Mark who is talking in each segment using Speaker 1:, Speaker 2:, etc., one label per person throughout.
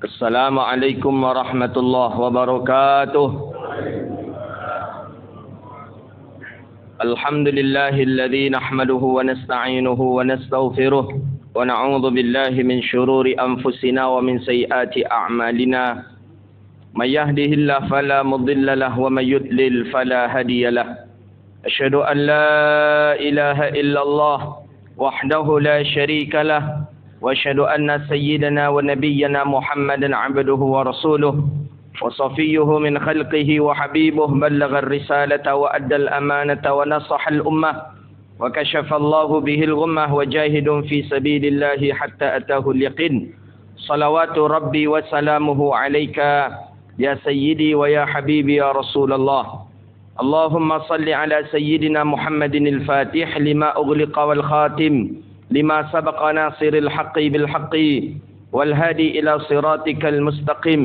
Speaker 1: Assalamualaikum warahmatullahi wabarakatuh. Alhamdulillahilladzi nahmaduhu wa nasta'inuhu wa nastaghfiruh wa na'udzu billahi min syururi anfusina wa min sayyiati a'malina. May yahdihillahu fala mudilla lahu wa may yudlil fala hadiyalah. Asyhadu an la ilaha illallah wahdahu la syarika lah. وأشهد أن سيدنا ونبينا محمدا عبده ورسوله وصفيه من خلقه وحبيبه بلغ الرسالة وأدى الأمانة ونصح الأمة وكشف الله به الغمة وجاهد في سبيل الله حتى أتاه اليقين صلوات ربي وسلامه عليك يا سيدي ويا حبيبي يا رسول الله اللهم صل على سيدنا محمد الفاتح لما أغلق والخاتم لما سبق ناصر الحق بالحق والهادي إلى صراطك المستقيم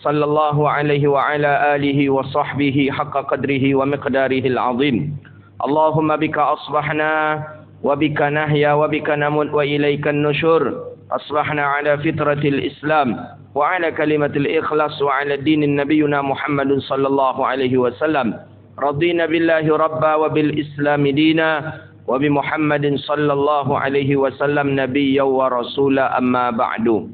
Speaker 1: صلى الله عليه وعلى آله وصحبه حق قدره ومقداره العظيم اللهم بك أصبحنا وبك نحيا وبك نموت وإليك النشور أصبحنا على فطرة الإسلام وعلى كلمة الإخلاص وعلى دين نبينا محمد صلى الله عليه وسلم رضينا بالله ربا وبالإسلام دينا وبمحمد صلى الله عليه وسلم نبيا ورسولا أما بعد.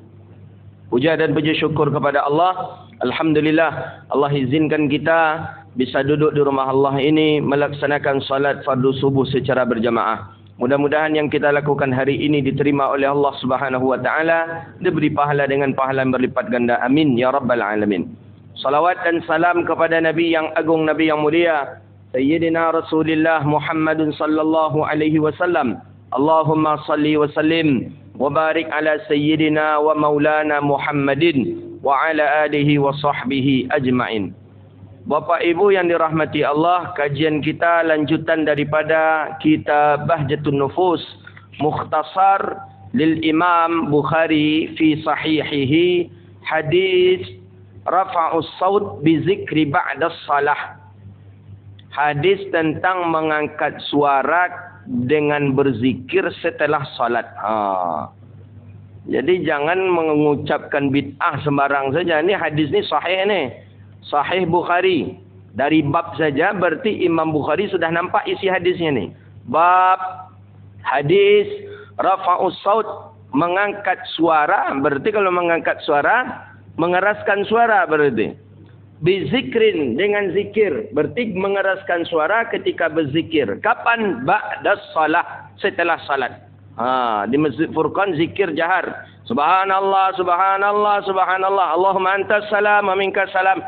Speaker 1: Puja dan puji syukur kepada Allah. Alhamdulillah Allah izinkan kita bisa duduk di rumah Allah ini melaksanakan salat fardu subuh secara berjamaah. Mudah-mudahan yang kita lakukan hari ini diterima oleh Allah Subhanahu wa taala, diberi pahala dengan pahala yang berlipat ganda. Amin ya rabbal alamin. Salawat dan salam kepada Nabi yang agung, Nabi yang mulia, Sayyidina Rasulullah Muhammadun sallallahu alaihi wasallam. Allahumma salli wa sallim wa barik ala Sayyidina wa maulana Muhammadin wa ala alihi wa sahbihi ajma'in. Bapak Ibu yang dirahmati Allah, kajian kita lanjutan daripada kitab Bahjatun Nufus, mukhtasar lil Imam Bukhari fi sahihihi, hadis rafa'us saut bi zikri ba'da salah. Hadis tentang mengangkat suara dengan berzikir setelah salat. Jadi jangan mengucapkan bid'ah sembarang saja. Ini hadis ni sahih ni. Sahih Bukhari. Dari bab saja berarti Imam Bukhari sudah nampak isi hadisnya ni. Bab hadis rafa'us saut, mengangkat suara. Berarti kalau mengangkat suara, mengeraskan suara berarti. Bizikrin, dengan zikir. Berarti mengeraskan suara ketika berzikir. Kapan? Ba'das salah, setelah salat. Di Masjid Furqan zikir jahar. Subhanallah, subhanallah, subhanallah. Allahumma antas salam, wa minkas salam.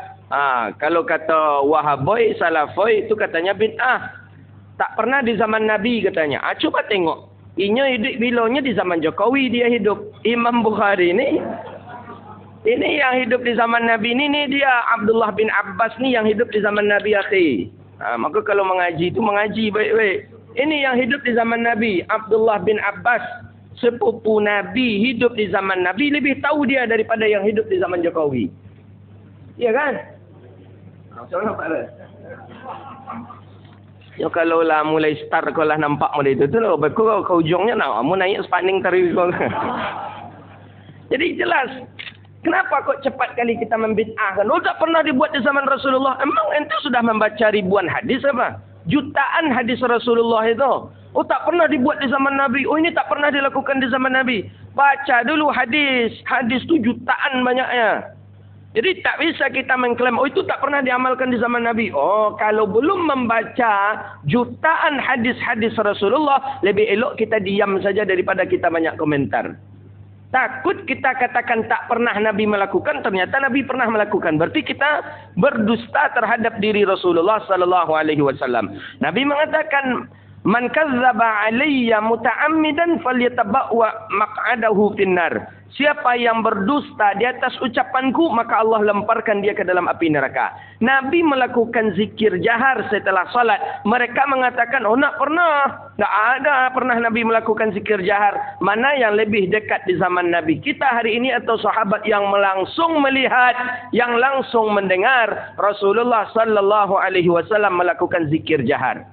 Speaker 1: Kalau kata Wahaboy, Salafoy, itu katanya bid'ah. Tak pernah di zaman Nabi katanya. Coba tengok. Inya hidup bilanya di zaman Jokowi dia hidup. Imam Bukhari ini yang hidup di zaman Nabi ni dia Abdullah bin Abbas ni yang hidup di zaman Nabi akhi. Maka kalau mengaji itu mengaji baik-baik. Ini yang hidup di zaman Nabi, Abdullah bin Abbas, sepupu Nabi, hidup di zaman Nabi, lebih tahu dia daripada yang hidup di zaman Jokowi. Iya kan? Ya kalau lah mulai start kau lah nampak model itu tu lah, kau ujungnya nak mau naik spanning tari kau. Jadi jelas. Kenapa kok cepat kali kita membid'ahkan? Tak pernah dibuat di zaman Rasulullah. Emang ente sudah membaca ribuan hadis apa? Jutaan hadis Rasulullah itu. Tak pernah dibuat di zaman Nabi. Ini tak pernah dilakukan di zaman Nabi. Baca dulu hadis. Hadis itu jutaan banyaknya. Jadi tak bisa kita mengklaim, itu tak pernah diamalkan di zaman Nabi. Kalau belum membaca jutaan hadis-hadis Rasulullah, lebih elok kita diam saja daripada kita banyak komentar. Takut kita katakan tak pernah Nabi melakukan, ternyata Nabi pernah melakukan. Berarti kita berdusta terhadap diri Rasulullah sallallahu alaihi wasallam. Nabi mengatakan, "Man kadzdzaba alayya muta'ammidan falyatabawwa maq'adahu finnar." Siapa yang berdusta di atas ucapanku, maka Allah lemparkan dia ke dalam api neraka. Nabi melakukan zikir jahar setelah salat. Mereka mengatakan, nak pernah. Tak ada pernah Nabi melakukan zikir jahar. Mana yang lebih dekat di zaman Nabi? Kita hari ini atau sahabat yang langsung melihat, yang langsung mendengar Rasulullah sallallahu alaihi wasallam melakukan zikir jahar.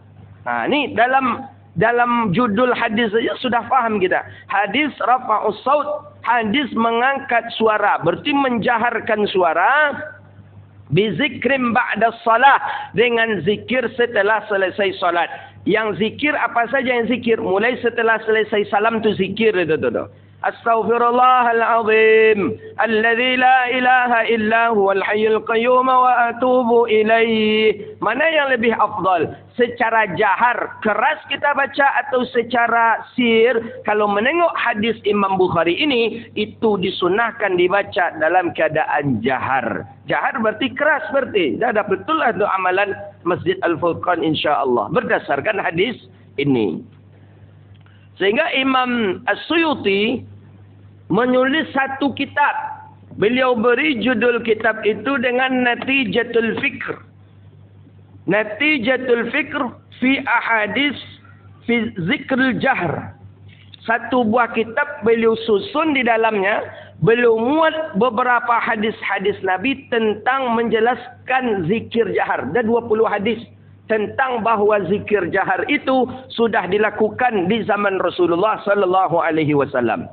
Speaker 1: Ini dalam dalam judul hadis saja sudah faham kita. Hadis rafa'us saut, hadis mengangkat suara, berarti menjaharkan suara. Bizikrim ba'da salah, dengan zikir setelah selesai salat. Yang zikir apa saja yang zikir? Mulai setelah selesai salam tu zikir itu tu. Astaghfirullahalazim alladzi la ilaha illa huwal hayyul qayyum wa atubu ilaih. Mana yang lebih afdal? Secara jahar keras kita baca atau secara sir? Kalau menengok hadis Imam Bukhari ini, itu disunahkan dibaca dalam keadaan jahar. Jahar berarti keras berarti. Dah betul lah itu amalan Masjid Al-Furqan insya-Allah berdasarkan hadis ini. Sehingga Imam As-Suyuti menulis satu kitab. Beliau beri judul kitab itu dengan Natijatul Fikr. Natijatul Fikr fi ahadis fi zikril jahr. Satu buah kitab beliau susun, di dalamnya beliau muat beberapa hadis-hadis Nabi tentang menjelaskan zikir jahar. Ada 20 hadis tentang bahawa zikir jahar itu sudah dilakukan di zaman Rasulullah sallallahu alaihi wasallam.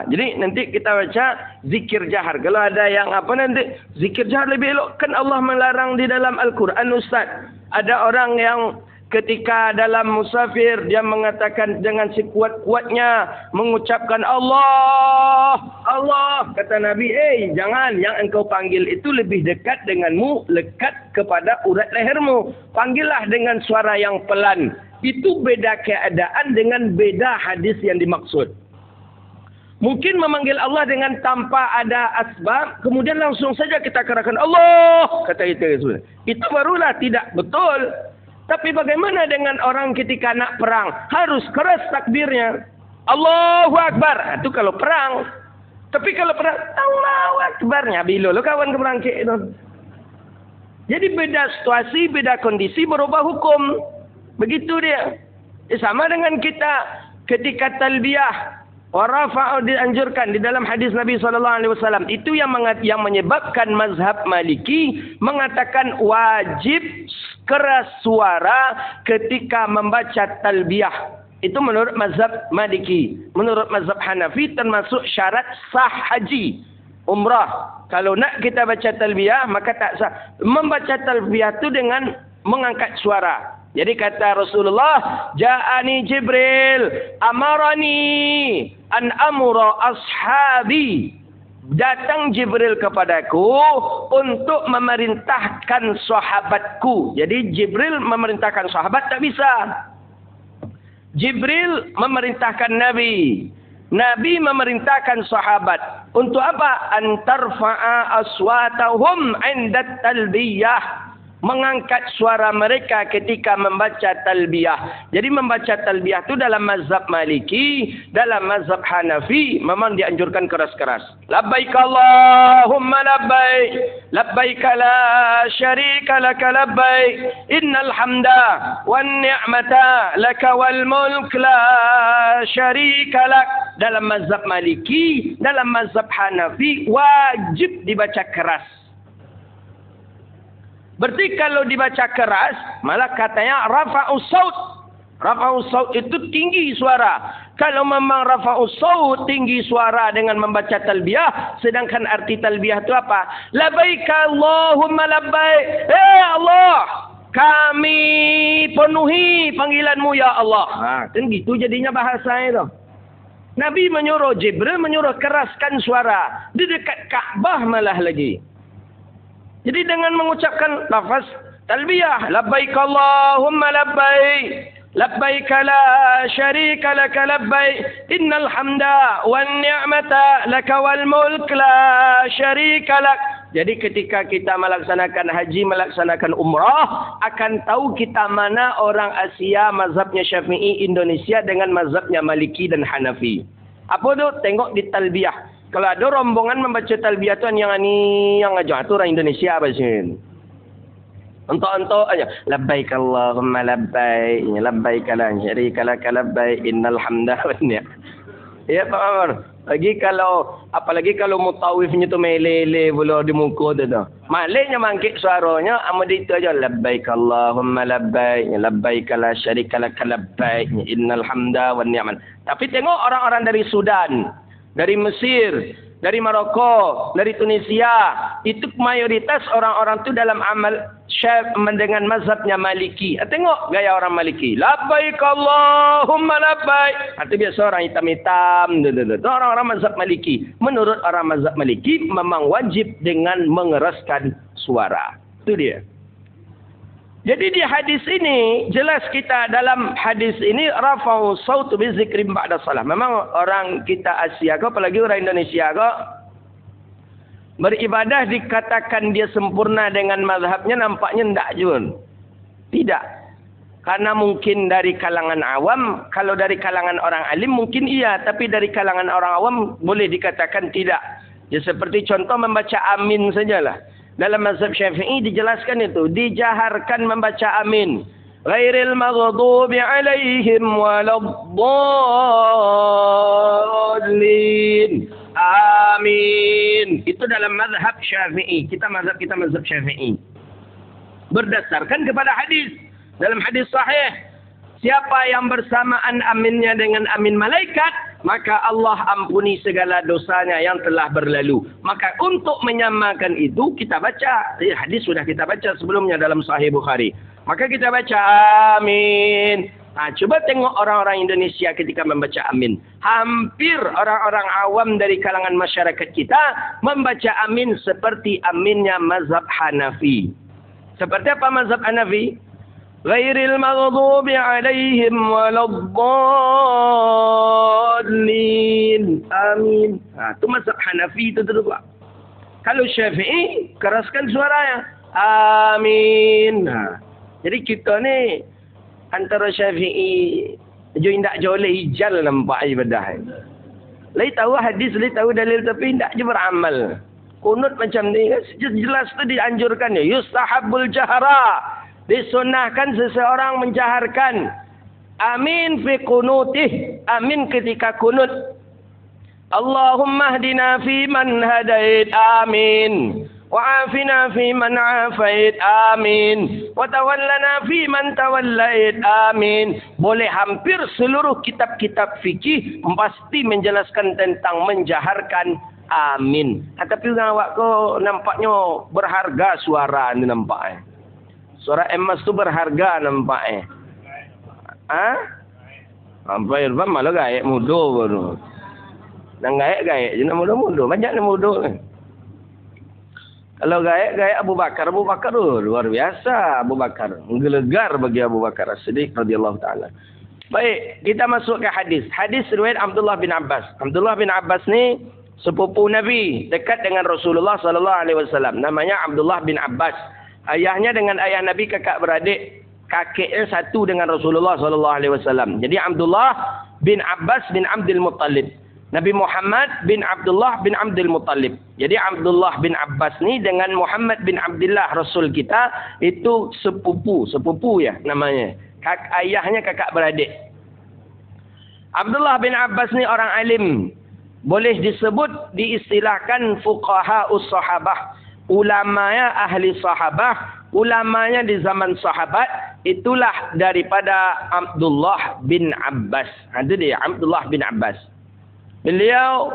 Speaker 1: Jadi nanti kita baca zikir jahar. Kalau ada yang apa nanti zikir jahar lebih elok, kan Allah melarang di dalam Al-Quran, Ustaz. Ada orang yang ketika dalam musafir dia mengatakan dengan sekuat-kuatnya mengucapkan Allah, Allah. Kata Nabi, jangan, yang engkau panggil itu lebih dekat denganmu, lekat kepada urat lehermu. Panggillah dengan suara yang pelan. Itu beda keadaan dengan beda hadis yang dimaksud. Mungkin memanggil Allah dengan tanpa ada asbab, kemudian langsung saja kita katakan Allah, kata itu. Itu barulah tidak betul. Tapi bagaimana dengan orang ketika nak perang? Harus keras takbirnya. Allahu Akbar. Itu kalau perang. Tapi kalau perang, Allahu Akbarnya bila lo kawan ke perang itu. Jadi beda situasi, beda kondisi, berubah hukum. Begitu dia. Sama dengan kita ketika talbiyah. Warafa'u dianjurkan di dalam hadis Nabi SAW. Itu yang menyebabkan mazhab Maliki mengatakan wajib keras suara ketika membaca talbiyah. Itu menurut mazhab Maliki. Menurut mazhab Hanafi termasuk syarat sah haji, umrah. Kalau nak kita baca talbiyah maka tak sah. Membaca talbiyah itu dengan mengangkat suara. Jadi kata Rasulullah, Ja'ani Jibril amarani an amura ashabi. Datang Jibril kepadaku untuk memerintahkan sahabatku. Jadi Jibril memerintahkan sahabat tak bisa. Jibril memerintahkan Nabi. Nabi memerintahkan sahabat. Untuk apa? Antarfa'a aswatahum 'inda talbiyah. Mengangkat suara mereka ketika membaca talbiyah. Jadi membaca talbiyah itu dalam mazhab Maliki, dalam mazhab Hanafi memang dianjurkan keras-keras. Labbaik Allahumma labbaik, labbaik la syarika laka labbaik, innal hamda wan ni'mata laka wal mulk la syarika lak. Dalam mazhab Maliki, dalam mazhab Hanafi wajib dibaca keras. Berarti kalau dibaca keras, malah katanya rafa'us saut. Rafa'us saut itu tinggi suara. Kalau memang rafa'us saut tinggi suara dengan membaca talbiyah, sedangkan arti talbiyah itu apa? Labbaik Allahumma labbaik. Allah, kami penuhi panggilanmu ya Allah. Kan gitu jadinya bahasa itu. Nabi menyuruh, Jibril menyuruh keraskan suara. Di dekat Ka'bah malah lagi. Jadi dengan mengucapkan lafaz talbiyah, labbaik Allahumma labbaik, labbaik la syarika laka labbaik, innal hamda wan ni'mata laka wal mulk la syarika lak. Jadi ketika kita melaksanakan haji, melaksanakan umrah, akan tahu kita mana orang Asia mazhabnya Syafi'i, Indonesia dengan mazhabnya Maliki dan Hanafi. Apa tu? Tengok di talbiyah. Kalau ada rombongan membaca talbiyah tu yang ajar tu orang Indonesia apa sih? Entok-entok aja. Labbaik Allahumma labbaik, labbaik la syarika laka labbaik, innal hamda wa ni'mata. Ya Pak Amar. Apalagi kalau mutawifnya tu melele pula di muka tu. Maliknya mangkit suaranya amun itu aja labbaik Allahumma labbaik, labbaik la syarika lak labbaik, innal hamda wan ni'mat. Tapi tengok orang-orang dari Sudan, dari Mesir, dari Maroko, dari Tunisia, itu mayoritas orang-orang tu dalam amal dengan mazhabnya Maliki. Tengok gaya orang Maliki. Labbaik Allahumma labbaik. Itu biasa orang hitam-hitam. Itu orang-orang mazhab Maliki. Menurut orang mazhab Maliki, memang wajib dengan mengeraskan suara. Itu dia. Jadi di hadis ini, jelas kita dalam hadis ini, rafa'u sautu bi zikrim ba'da salah. Memang orang kita Asia ke, apalagi orang Indonesia ke, beribadah dikatakan dia sempurna dengan mazhabnya, nampaknya tidak juga. Tidak. Karena mungkin dari kalangan awam, kalau dari kalangan orang alim mungkin iya, tapi dari kalangan orang awam boleh dikatakan tidak. Ya seperti contoh membaca amin sajalah. Dalam mazhab Syafi'i dijelaskan itu, dijaharkan membaca amin. Ghairil maghdubi alaihim waladdallin. Amin. Itu dalam mazhab Syafi'i. Mazhab Syafi'i. Berdasarkan kepada hadis. Dalam hadis sahih, siapa yang bersamaan aminnya dengan amin malaikat, maka Allah ampuni segala dosanya yang telah berlalu. Maka untuk menyamakan itu, kita baca. Hadis sudah kita baca sebelumnya dalam Sahih Bukhari. Maka kita baca amin. Coba tengok orang-orang Indonesia ketika membaca amin. Hampir orang-orang awam dari kalangan masyarakat kita membaca amin seperti aminnya mazhab Hanafi. Seperti apa mazhab Hanafi? Ghairil maghdubi alaihim waladdallin. Amin. Itu mazhab Hanafi itu tu. Kalau Syafi'i, keraskan suaranya. Amin. Jadi kita ni antara Syafi'i jo indak joleh hijal nampak ibadah. Lai tahu hadis, lai tahu dalil tapi indak je beramal. Kunut macam ni jelas tu dianjurkan ya. Yustahabul jahra. Disunahkan seseorang menjaharkan amin fi qunutih, amin ketika kunut. Allahumma hdina fi man hadait, amin. Wa'afina fi man afait, amin. Wa tawallana fi man tawallait, amin. Boleh hampir seluruh kitab-kitab fikih pasti menjelaskan tentang menjaharkan amin. Tapi awak ko nampaknya berharga suara ni nampaknya. Suara emas tu berharga nampaknya. Apa Irfan malah gaek muda baru. Nang gaek je nak muda-muda. Banyak nak muda. Kalau gaek Abu Bakar tu luar biasa. Abu Bakar menggelegar bagi Abu Bakar As-Siddiq radhiyallahu taala. Baik, kita masuk ke hadis. Hadis riwayat Abdullah bin Abbas. Abdullah bin Abbas ni sepupu Nabi, dekat dengan Rasulullah sallallahu alaihi wasallam. Namanya Abdullah bin Abbas. Ayahnya dengan ayah Nabi kakak beradik, kakeknya satu dengan Rasulullah sallallahu alaihi wasallam. Jadi Abdullah bin Abbas bin Abdul Muttalib. Nabi Muhammad bin Abdullah bin Abdul Muttalib. Jadi Abdullah bin Abbas ni dengan Muhammad bin Abdullah Rasul kita itu sepupu ya namanya. Ayahnya kakak beradik. Abdullah bin Abbas ni orang alim. Boleh disebut, diistilahkan fuqaha'us sahabah. Ulamanya ahli sahabah, ulamanya di zaman sahabat, itulah daripada Abdullah bin Abbas. Itu dia, Abdullah bin Abbas. Beliau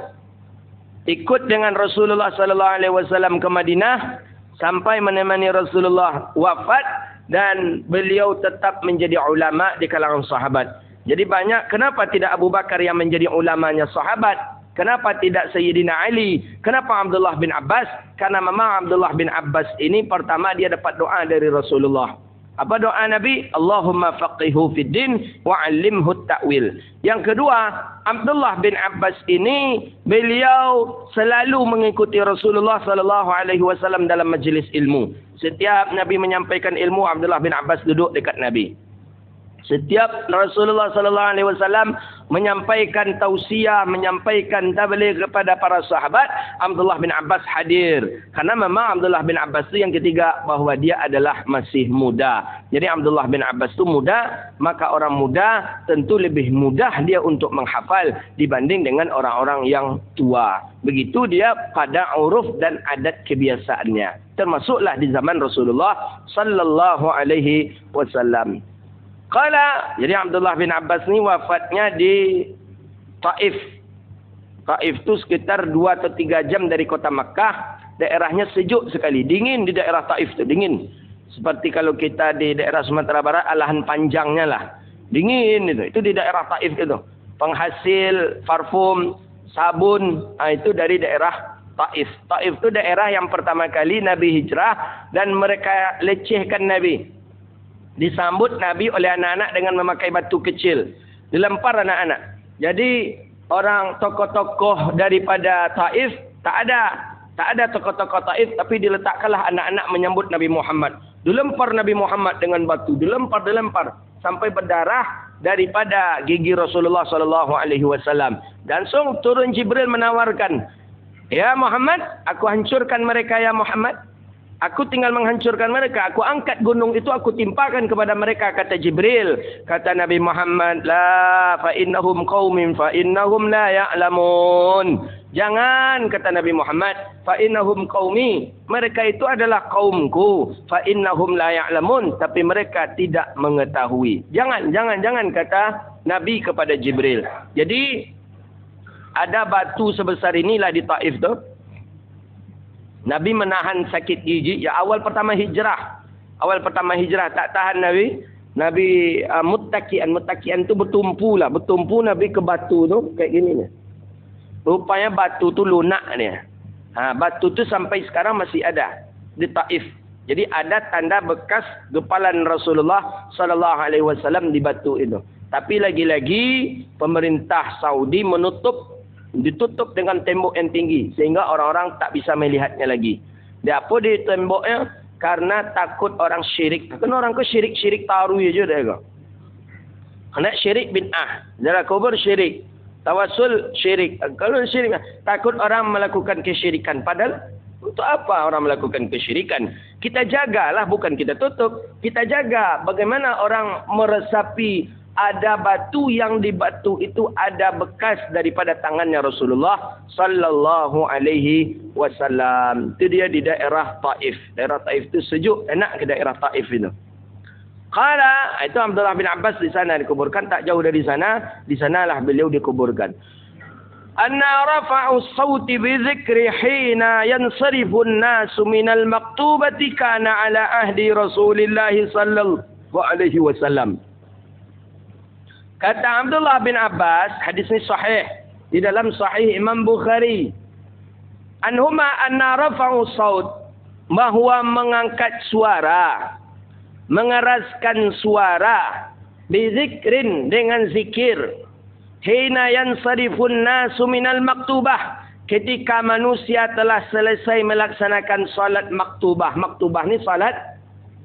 Speaker 1: ikut dengan Rasulullah sallallahu alaihi wasallam ke Madinah sampai menemani Rasulullah wafat, dan beliau tetap menjadi ulama di kalangan sahabat. Jadi banyak, kenapa tidak Abu Bakar yang menjadi ulamanya sahabat? Kenapa tidak Sayyidina Ali? Kenapa Abdullah bin Abbas? Karena memang Abdullah bin Abbas ini pertama dia dapat doa dari Rasulullah. Apa doa Nabi? Allahumma faqihu fid din wa 'allimhu ta'wil. Yang kedua, Abdullah bin Abbas ini beliau selalu mengikuti Rasulullah sallallahu alaihi wasallam dalam majlis ilmu. Setiap Nabi menyampaikan ilmu, Abdullah bin Abbas duduk dekat Nabi. Setiap Rasulullah sallallahu alaihi wasallam menyampaikan tausiah, menyampaikan tabligh kepada para sahabat, Abdullah bin Abbas hadir. Karena memang Abdullah bin Abbas itu yang ketiga, bahawa dia adalah masih muda. Jadi Abdullah bin Abbas itu muda, maka orang muda tentu lebih mudah dia untuk menghafal dibanding dengan orang-orang yang tua. Begitu dia pada uruf dan adat kebiasaannya. Termasuklah di zaman Rasulullah sallallahu alaihi wasallam. Qala, jadi Abdullah bin Abbas ni wafatnya di Taif. Taif tu sekitar 2 atau 3 jam dari kota Makkah. Daerahnya sejuk sekali, dingin di daerah Taif tu, dingin. Seperti kalau kita di daerah Sumatera Barat, alahan panjangnya lah. Dingin itu. Itu di daerah Taif itu. Penghasil parfum, sabun, itu dari daerah Taif. Taif itu daerah yang pertama kali Nabi hijrah dan mereka lecehkan Nabi. Disambut Nabi oleh anak-anak dengan memakai batu kecil. Dilempar anak-anak. Jadi orang tokoh-tokoh daripada Taif tak ada. Tak ada tokoh-tokoh Taif, tapi diletakkanlah anak-anak menyambut Nabi Muhammad. Dilempar Nabi Muhammad dengan batu. Dilempar. Sampai berdarah daripada gigi Rasulullah SAW. Langsung turun Jibril menawarkan, "Ya Muhammad, aku hancurkan mereka ya Muhammad. Aku tinggal menghancurkan mereka. Aku angkat gunung itu, aku timpakan kepada mereka," kata Jibril. Kata Nabi Muhammad, "La fa innahum qaumin fa innahum la ya'lamun." Jangan, kata Nabi Muhammad, fa innahum qaumi. Mereka itu adalah kaumku. Fa innahum la ya'lamun, tapi mereka tidak mengetahui. Jangan kata Nabi kepada Jibril. Jadi ada batu sebesar inilah di Taif tu. Nabi menahan sakit gigi. Ya, awal pertama hijrah tak tahan Nabi. Nabi muttakian tu bertumpu Nabi ke batu tu kayak gini ni. Rupanya batu tu lunak dia. Batu tu sampai sekarang masih ada di Taif. Jadi ada tanda bekas gepalan Rasulullah sallallahu alaihi wasallam di batu itu. Tapi lagi-lagi pemerintah Saudi ditutup dengan tembok yang tinggi sehingga orang-orang tak bisa melihatnya lagi. Dia apa di temboknya? Karena takut orang syirik. Kan orang ke syirik taruh aja dia. Kena syirik bid'ah, zara kubur syirik, tawassul syirik. Kalau syirik takut orang melakukan kesyirikan. Padahal untuk apa orang melakukan kesyirikan? Kita jagalah, bukan kita tutup. Kita jaga bagaimana orang meresapi ada batu yang di batu itu ada bekas daripada tangannya Rasulullah sallallahu alaihi wasallam. Itu dia di daerah Taif. Daerah Taif itu sejuk, enak ke daerah Taif itu. Qala, itu Abdullah bin Abbas di sana dikuburkan, tak jauh dari sana. Di sanalah beliau dikuburkan. Anna rafa'u as-sauti bi dzikri hina yansarifu an-nasu minal maktubati kana ala ahdi Rasulillah sallallahu alaihi wasallam. Kata Abdullah bin Abbas, hadis ini sahih di dalam sahih Imam Bukhari. Anhuma anna rafa'u saut, bahwa mengangkat suara, mengeraskan suara, bizikrin, dengan zikir. Hina yansarifun nasu minal maktubah, ketika manusia telah selesai melaksanakan salat maktubah. Maktubah ni salat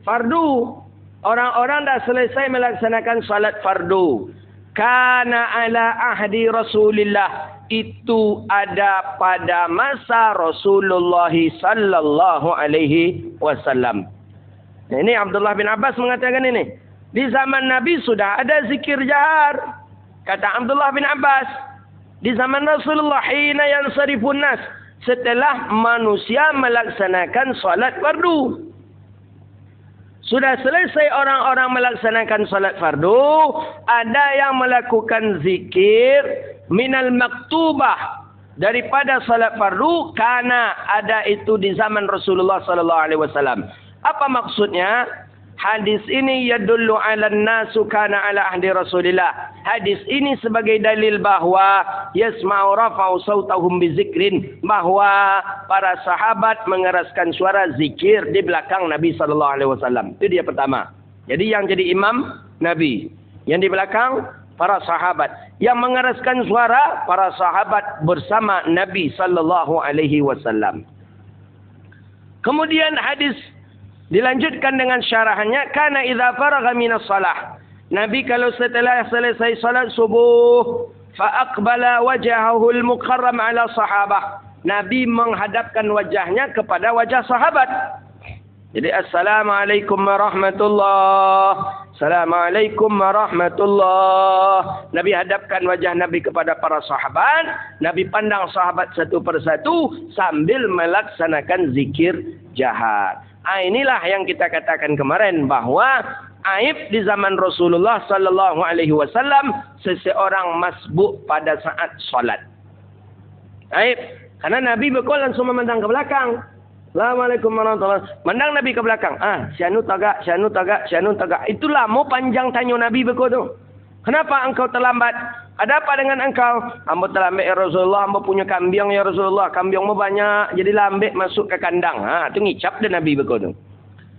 Speaker 1: fardu. Orang-orang dah selesai melaksanakan salat fardu. Kana ala ahdi Rasulillah, itu ada pada masa Rasulullah sallallahu alaihi wasallam. Ini Abdullah bin Abbas mengatakan ini. Di zaman Nabi sudah ada zikir jahar. Kata Abdullah bin Abbas, di zaman Rasulullah hina yansarifun nas, setelah manusia melaksanakan salat fardu. Sudah selesai orang-orang melaksanakan salat fardu, ada yang melakukan zikir minal maktubah, daripada salat fardu, karena ada itu di zaman Rasulullah sallallahu alaihi wasallam. Apa maksudnya? Hadis ini yadullu 'alan nasu kana 'ala ahdi Rasulillah. Hadis ini sebagai dalil bahwa yasma'u rafa'u sautahum bizikrin, bahwa para sahabat mengeraskan suara zikir di belakang Nabi sallallahu alaihi wasallam. Itu dia pertama. Jadi yang jadi imam Nabi, yang di belakang para sahabat, yang mengeraskan suara para sahabat bersama Nabi sallallahu alaihi wasallam. Kemudian hadis dilanjutkan dengan syarahannya, kana idza faragha minas shalah. Nabi kalau setelah selesai salat subuh, fa aqbala wajhahu al-mukarram ala sahabah. Nabi menghadapkan wajahnya kepada wajah sahabat. Jadi assalamualaikum warahmatullah. Assalamualaikum warahmatullah. Nabi hadapkan wajah Nabi kepada para sahabat. Nabi pandang sahabat satu persatu sambil melaksanakan zikir jahar. Inilah yang kita katakan kemarin bahwa aib di zaman Rasulullah sallallahu alaihi wasallam seseorang masbuk pada saat salat. Aib karena Nabi bekal langsung memandang ke belakang. Assalamualaikum warahmatullahi wabarakatuh. Mandang Nabi ke belakang. Syanu tagak, syanu tagak, syanu tagak. Itulah mau panjang tanya Nabi bekal tu. Kenapa engkau terlambat? Ada apa dengan engkau? Hamba terlambat ya Rasulullah. Hamba punya kambing ya Rasulullah. Kambingmu banyak. Jadi lambat masuk ke kandang. Itu ngicap dia Nabi bekal tu.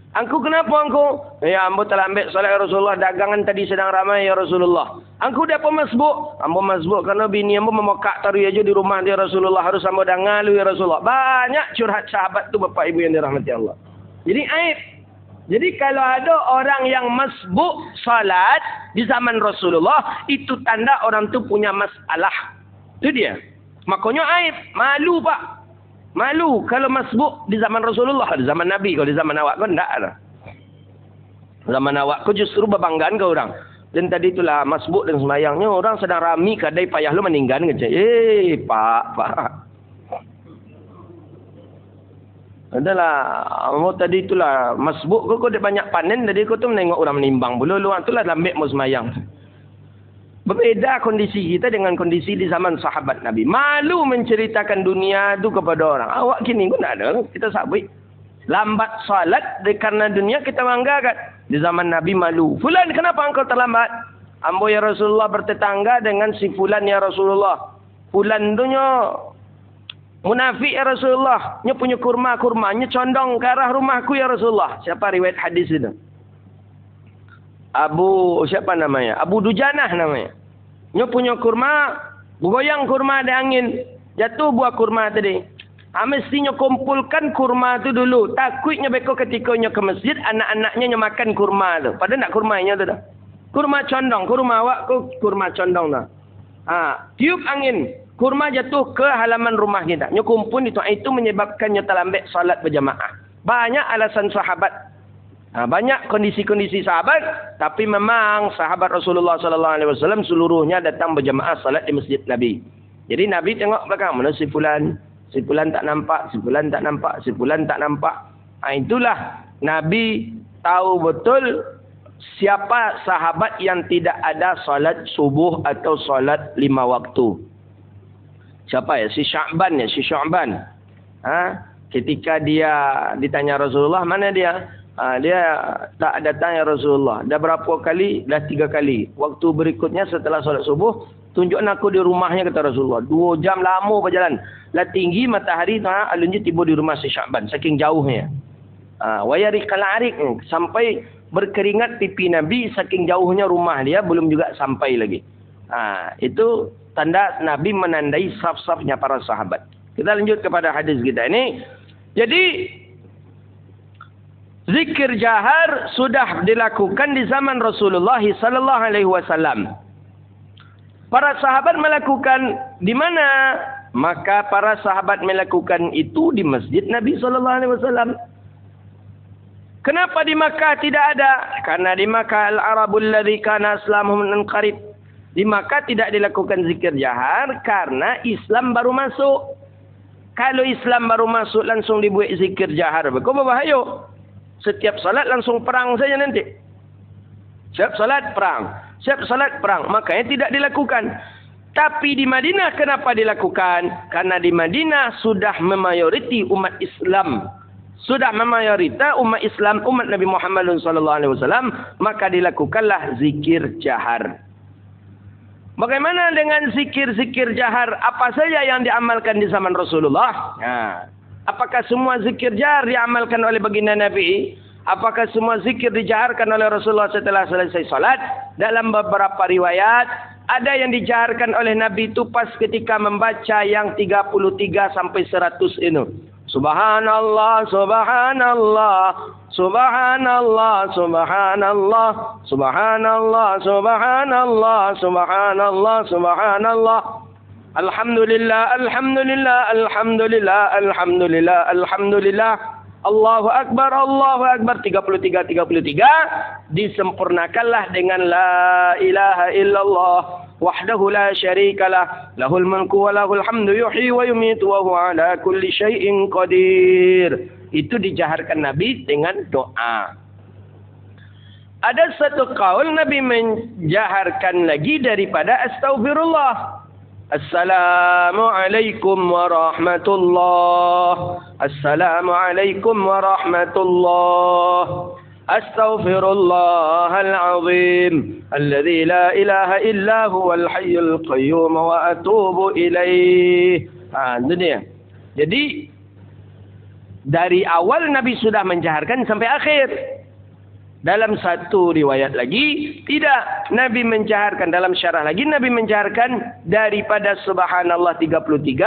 Speaker 1: Engkau kenapa engkau? Ya hamba terlambat solat ya Rasulullah. Dagangan tadi sedang ramai ya Rasulullah. Engkau dah apa masbuk? Hamba masbuk kerana bini hamba memekak taruh aja di rumah dia Rasulullah. Harus hamba dah ngalu ya Rasulullah. Banyak curhat sahabat tu bapak ibu yang dirahmati Allah. Jadi aib. Jadi kalau ada orang yang masbuk salat di zaman Rasulullah, itu tanda orang tu punya masalah. Itu dia. Makanya aib. Malu pak. Malu kalau masbuk di zaman Rasulullah. Di zaman Nabi. Kalau di zaman awak kau tidak ada. Zaman awak kau justru berbanggaan ke orang. Dan tadi itulah masbuk dan sembahyangnya. Orang sedang rami kadai payah lu meninggal. Pak. Adalah. Tadi itulah masbuk kau dia banyak panen. Tadi kau tu menengok orang menimbang. Bulu itulah lambek mau sembahyang. Berbeza kondisi kita dengan kondisi di zaman sahabat Nabi. Malu menceritakan dunia itu kepada orang. Awak kini pun tak ada. Kita sabit. Lambat salat karena dunia kita banggakan. Di zaman Nabi malu. Fulan kenapa engkau terlambat? Ambo ya Rasulullah bertetangga dengan si Fulan ya Rasulullah. Fulan tu munafik ya Rasulullah. Nya punya kurma-kurma. Nya condong ke arah rumahku ya Rasulullah. Siapa riwayat hadis itu? Siapa namanya? Abu Dujanah namanya. Nya punya kurma, bergoyang kurma ada angin. Jatuh buah kurma tadi. Mestinya kumpulkan kurma tu dulu. Takutnya beko ketika nya ke masjid, anak-anaknya nya makan kurma tu. Padahal nak kurmanya tu dah. Kurma condong, kurma awak ku kurma condong dah. Tiup angin, kurma jatuh ke halaman rumah kita. Nya kumpul itu menyebabkannya terlambat salat berjamaah. Banyak alasan sahabat. Banyak kondisi-kondisi sahabat, tapi memang sahabat Rasulullah sallallahu alaihi wasallam seluruhnya datang berjamaah salat di masjid Nabi. Jadi Nabi tengok belakang, mana si fulan tak nampak, si fulan tak nampak, si fulan tak nampak. Itulah Nabi tahu betul siapa sahabat yang tidak ada salat subuh atau salat 5 waktu. Siapa ya? Si Sya'ban. Ketika dia ditanya Rasulullah, mana dia? Dia tak datang ya Rasulullah. Dah berapa kali? Dah 3 kali. Waktu berikutnya setelah solat subuh, tunjukkan aku di rumahnya kata Rasulullah. 2 jam lama berjalan. Lah tinggi matahari alunnya tiba di rumah si Sya'ban. Saking jauhnya. Wayarikal arik. Sampai berkeringat pipi Nabi. Saking jauhnya rumah dia belum juga sampai lagi. Itu tanda Nabi menandai saf-safnya para sahabat. Kita lanjut kepada hadis kita ini. Jadi zikir jahar sudah dilakukan di zaman Rasulullah sallallahu alaihi wasallam. Para sahabat melakukan di mana? Maka para sahabat melakukan itu di masjid Nabi sallallahu alaihi wasallam. Kenapa di Makkah tidak ada? Karena di Makkah al-Arabul ladzi kana islamuhum qarib. Di Makkah tidak dilakukan zikir jahar karena Islam baru masuk. Kalau Islam baru masuk langsung dibuat zikir jahar, kau berbahaya. Setiap salat langsung perang saja nanti. Setiap salat perang. Makanya tidak dilakukan. Tapi di Madinah kenapa dilakukan? Karena di Madinah sudah memayoriti umat Islam. Sudah memayoritas umat Islam, umat Nabi Muhammad SAW. Maka dilakukanlah zikir jahar. Bagaimana dengan zikir-zikir jahar? Apa saja yang diamalkan di zaman Rasulullah? Apakah semua zikir jahar diamalkan oleh baginda Nabi? Apakah semua zikir dijaharkan oleh Rasulullah setelah selesai salat? Dalam beberapa riwayat, ada yang dijaharkan oleh Nabi itu pas ketika membaca yang 33 sampai 100 ini. Subhanallah, subhanallah, subhanallah, subhanallah, subhanallah, subhanallah, subhanallah, subhanallah. Alhamdulillah, alhamdulillah, alhamdulillah, alhamdulillah, alhamdulillah. Allahu Akbar, Allahu Akbar. 33, 33. Disempurnakanlah dengan la ilaha illallah. Wahdahu la syarikalah, lahul mulku wa lahul hamdu yuhyi wa yumitu wa huwa ala kulli syai'in qadir. Itu dijaharkan Nabi dengan doa. Ada satu kaul Nabi menjaharkan lagi daripada astaghfirullah. Assalamualaikum warahmatullah. Assalamualaikum warahmatullah. Astaghfirullahal azim alladzi la ilaha illa huwal hayyul qayyum wa atubu ilaih. Itu dia. Jadi dari awal Nabi sudah menjaharkan sampai akhir. Dalam satu riwayat lagi tidak, Nabi menjaharkan. Dalam syarah lagi Nabi menjaharkan daripada subhanallah 33,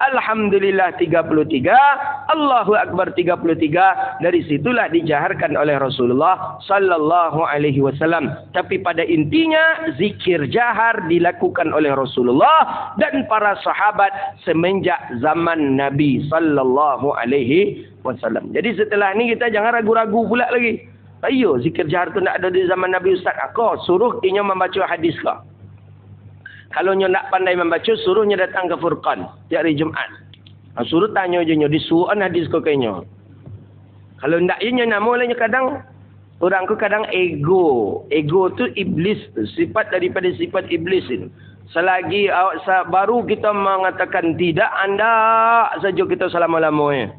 Speaker 1: alhamdulillah 33, Allahu Akbar 33. Dari situlah dijaharkan oleh Rasulullah sallallahu alaihi wasallam. Tapi pada intinya zikir jahar dilakukan oleh Rasulullah dan para sahabat semenjak zaman Nabi sallallahu alaihi wasallam. Jadi setelah ini kita jangan ragu-ragu pula lagi. Ayo, zikir jahar tu nak ada di zaman Nabi Ustaz. Aku suruh inyo membaca hadis kau. Kalau nyo nak pandai membaca, suruhnya datang ke Furqan tiap hari Jumaat. Suruh tanya je nyo disuruhan hadis kau kenyo. Kalau ndak inyo namanya kadang orang ku kadang ego. Ego tu iblis, sifat daripada sifat iblis itu. Selagi baru kita mengatakan tidak, anda saja kita selama-lamanya.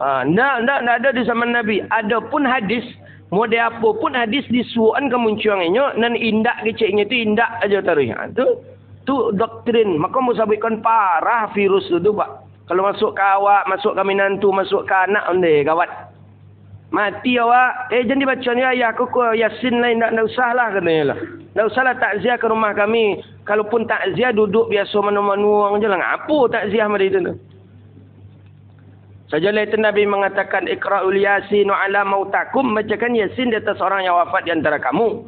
Speaker 1: Ndak ada di zaman Nabi. Adapun hadis model apa pun hadis disuruhan kemunculannya nan indak keciknya tu indak aja tarikh. Tu doktrin. Maka musabikkan parah virus tu pak. Kalau masuk ke awak, masuk ke minantu, masuk ke anak onde kawat. Mati awak, jangan dibaca ni ayah aku Yasin lain tak usahlah katanya lah. Tak usahlah takziah ke rumah kami. Kalaupun takziah duduk biasa manu-manu je lah. Apa takziah mereka tu? Sajalah itu Nabi mengatakan iqra'ul yasin ala mautakum, bacakan yasin di atas orang yang wafat di antara kamu.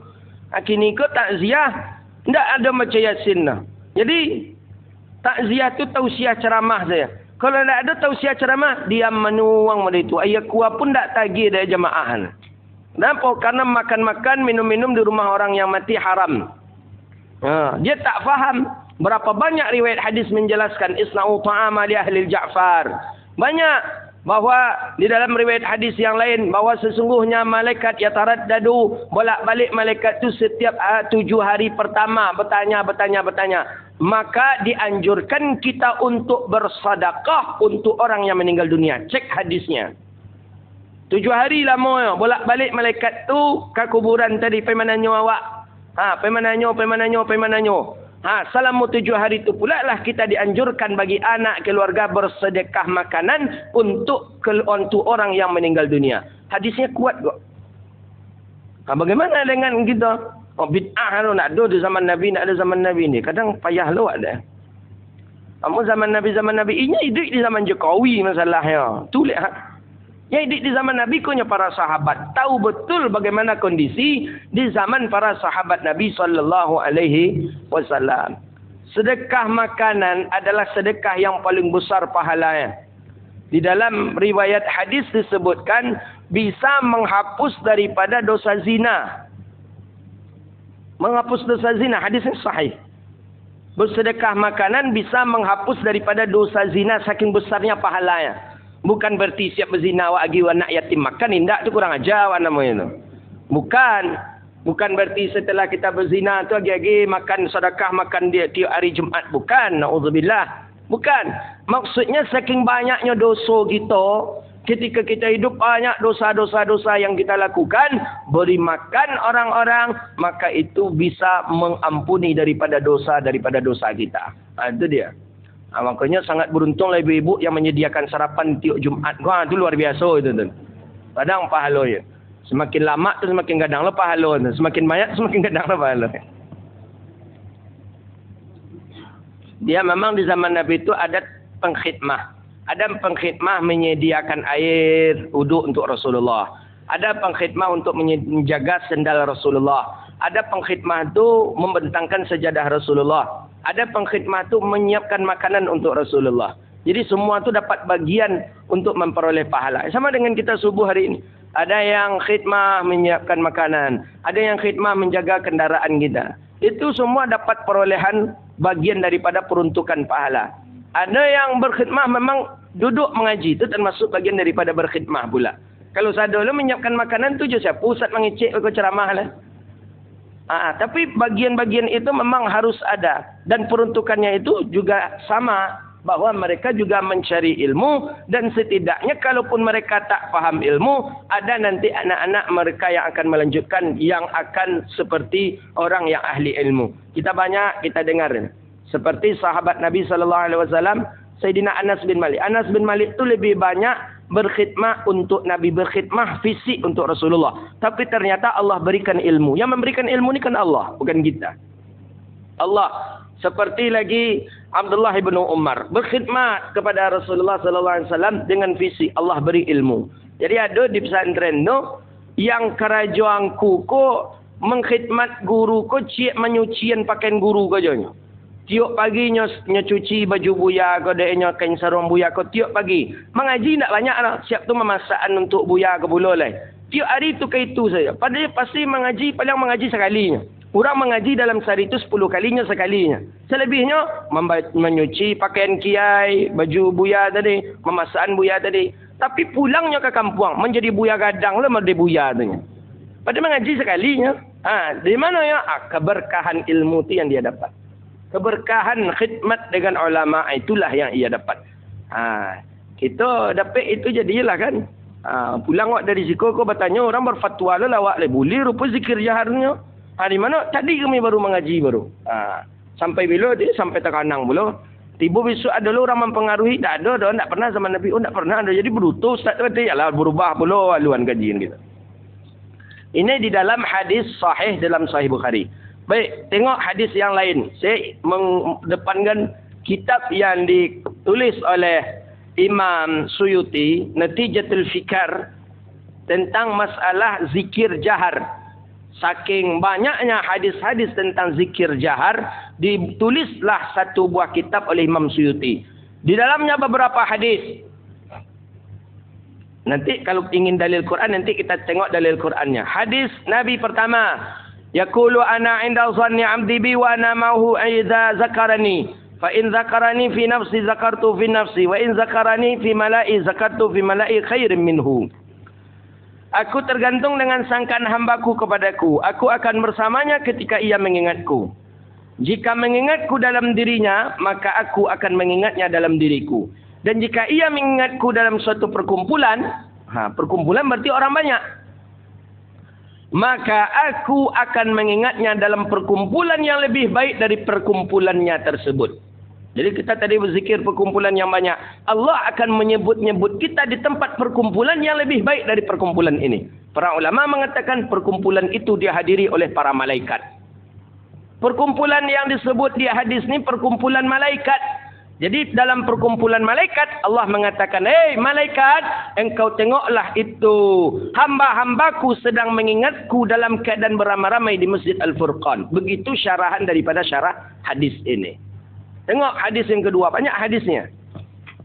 Speaker 1: Kini ke takziah tidak ada baca yasin dah. Jadi takziah tu tausiah ceramah saja. Kalau tidak ada tausiah ceramah, diam menuang pada itu. Ayah kuah pun tak tagih dari jemaah. Kenapa? Karena makan-makan, minum-minum di rumah orang yang mati haram. Dia tak faham berapa banyak riwayat hadis menjelaskan isna'u ta'ama li ahli Ja'far. Banyak bahawa di dalam riwayat hadis yang lain bahawa sesungguhnya malaikat yataraddadu, bolak-balik malaikat itu setiap 7 hari pertama bertanya. Maka dianjurkan kita untuk bersedekah untuk orang yang meninggal dunia. Cek hadisnya. 7 hari lama bolak-balik malaikat tu ke kuburan tadi pemananyo awak. Pemananyo. Selama 7 hari itu pula lah kita dianjurkan bagi anak keluarga bersedekah makanan untuk orang yang meninggal dunia. Hadisnya kuat kok. Bagaimana dengan kita? Bid'ah tu nak ada di zaman Nabi, nak ada zaman Nabi ni. Kadang payah lu ada. Kamu zaman Nabi ini hidup di zaman Jokowi masalahnya. Tulis yang hidup di zaman Nabi punya para sahabat tahu betul bagaimana kondisi di zaman para sahabat Nabi sallallahu alaihi wasallam. Sedekah makanan adalah sedekah yang paling besar pahalanya. Di dalam riwayat hadis disebutkan bisa menghapus daripada dosa zina. Menghapus dosa zina, hadisnya sahih. Bersedekah makanan bisa menghapus daripada dosa zina saking besarnya pahalanya. Bukan berarti siap berzina awak agi anak yatim makan, indak tu kurang ajar awak namanya tu. Bukan berarti setelah kita berzina tu agi-agi makan sedekah makan dia tiap hari Jumaat, bukan. Nauzubillah. Bukan. Maksudnya saking banyaknya dosa kita, ketika kita hidup banyak dosa-dosa yang kita lakukan, beri makan orang-orang, maka itu bisa mengampuni daripada dosa kita. Itu dia. Makanya sangat beruntunglah ibu-ibu yang menyediakan sarapan tiap Jumaat. Itu luar biasa itu tu. Kadang pahala ya. Semakin lama tu semakin gadanglah pahala tu. Semakin banyak semakin gadanglah pahala. Dia memang di zaman Nabi itu ada pengkhidmah. Ada pengkhidmah menyediakan air wuduk untuk Rasulullah. Ada pengkhidmah untuk menjaga sendal Rasulullah. Ada pengkhidmah itu membentangkan sejadah Rasulullah. Ada pengkhidmah itu menyiapkan makanan untuk Rasulullah. Jadi semua itu dapat bagian untuk memperoleh pahala. Sama dengan kita subuh hari ini. Ada yang khidmah menyiapkan makanan. Ada yang khidmah menjaga kendaraan kita. Itu semua dapat perolehan bagian daripada peruntukan pahala. Ada yang berkhidmah memang duduk mengaji. Itu termasuk bagian daripada berkhidmah pula. Kalau saya dulu menyiapkan makanan tu je siapa? Ustaz mengecek ke ceramah lah. Tapi bagian-bagian itu memang harus ada. Dan peruntukannya itu juga sama. Bahawa mereka juga mencari ilmu. Dan setidaknya kalaupun mereka tak faham ilmu. Ada nanti anak-anak mereka yang akan melanjutkan. Yang akan seperti orang yang ahli ilmu. Kita dengar. Seperti sahabat Nabi SAW. Sayyidina Anas bin Malik. Anas bin Malik itu lebih banyak berkhidmah untuk Nabi. Berkhidmah fisik untuk Rasulullah. Tapi ternyata Allah berikan ilmu. Yang memberikan ilmu ni kan Allah. Bukan kita. Allah. Seperti lagi Abdullah bin Umar berkhidmat kepada Rasulullah SAW dengan visi Allah beri ilmu. Jadi ada di pesantren tu yang kerajaan ko mengkhidmat guru ko cik menyucian pakaian guru ko jonyo. Tiap pagi cuci baju buya ko deknya kain sarung buya ko tiap pagi. Mengaji tak banyak lah. Siap tu memasakan untuk buya ko pula lah. Tiap hari tu ke itu saja. Padahal pasti mengaji paling mengaji sekalinya. Orang mengaji dalam sehari itu 10 kalinya sekalinya. Selebihnya menyuci pakaian kiai, baju buya tadi, memasakan buya tadi. Tapi pulangnya ke kampung menjadi buya gadang lah menjadi buya tadi. Padahal mengaji sekalinya. Di mana ya? Keberkahan ilmu itu yang dia dapat. Keberkahan khidmat dengan ulama itulah yang ia dapat. Kita dapat itu jadilah kan. Pulang awak dari zikir kau bertanya orang berfatwa lah awak boleh rupa zikir jaharnya. Di mana? Tadi kami baru mengaji baru. Sampai bila dia sampai terkanang pula. Tiba besok ada orang mempengaruhi. Tak ada. Tak pernah zaman Nabi. Tak pernah ada. Jadi berutus. Tak ada. Yalah berubah pula haluan kajian kita. Ini di dalam hadis sahih dalam Sahih Bukhari. Baik. Tengok hadis yang lain. Saya mengedepankan kitab yang ditulis oleh Imam Suyuti. Natijatul Fikar. Tentang masalah zikir jahar. Saking banyaknya hadis-hadis tentang zikir jahar, ditulislah satu buah kitab oleh Imam Suyuti. Di dalamnya beberapa hadis. Nanti kalau ingin dalil Quran, nanti kita tengok dalil Qurannya. Hadis Nabi pertama. Yaqulu ana inda zanni 'abdi bi wa ana ma'hu idza zakarani. Fa in zakarani fi nafsi zakartu fi nafsi wa in zakarani fi mala'i zakartu fi mala'i khairin minhu. Aku tergantung dengan sangkaan hambaku kepadaku. Aku akan bersamanya ketika ia mengingatku. Jika mengingatku dalam dirinya, maka aku akan mengingatnya dalam diriku. Dan jika ia mengingatku dalam suatu perkumpulan, perkumpulan berarti orang banyak. Maka aku akan mengingatnya dalam perkumpulan yang lebih baik dari perkumpulannya tersebut. Jadi kita tadi berzikir perkumpulan yang banyak. Allah akan menyebut-nyebut kita di tempat perkumpulan yang lebih baik dari perkumpulan ini. Para ulama mengatakan perkumpulan itu dihadiri oleh para malaikat. Perkumpulan yang disebut di hadis ini perkumpulan malaikat. Jadi dalam perkumpulan malaikat Allah mengatakan, "Hei malaikat, engkau tengoklah itu hamba-hambaku sedang mengingatku dalam keadaan beramai-ramai di Masjid Al-Furqan." Begitu syarahan daripada syarah hadis ini. Tengok hadis yang kedua. Banyak hadisnya.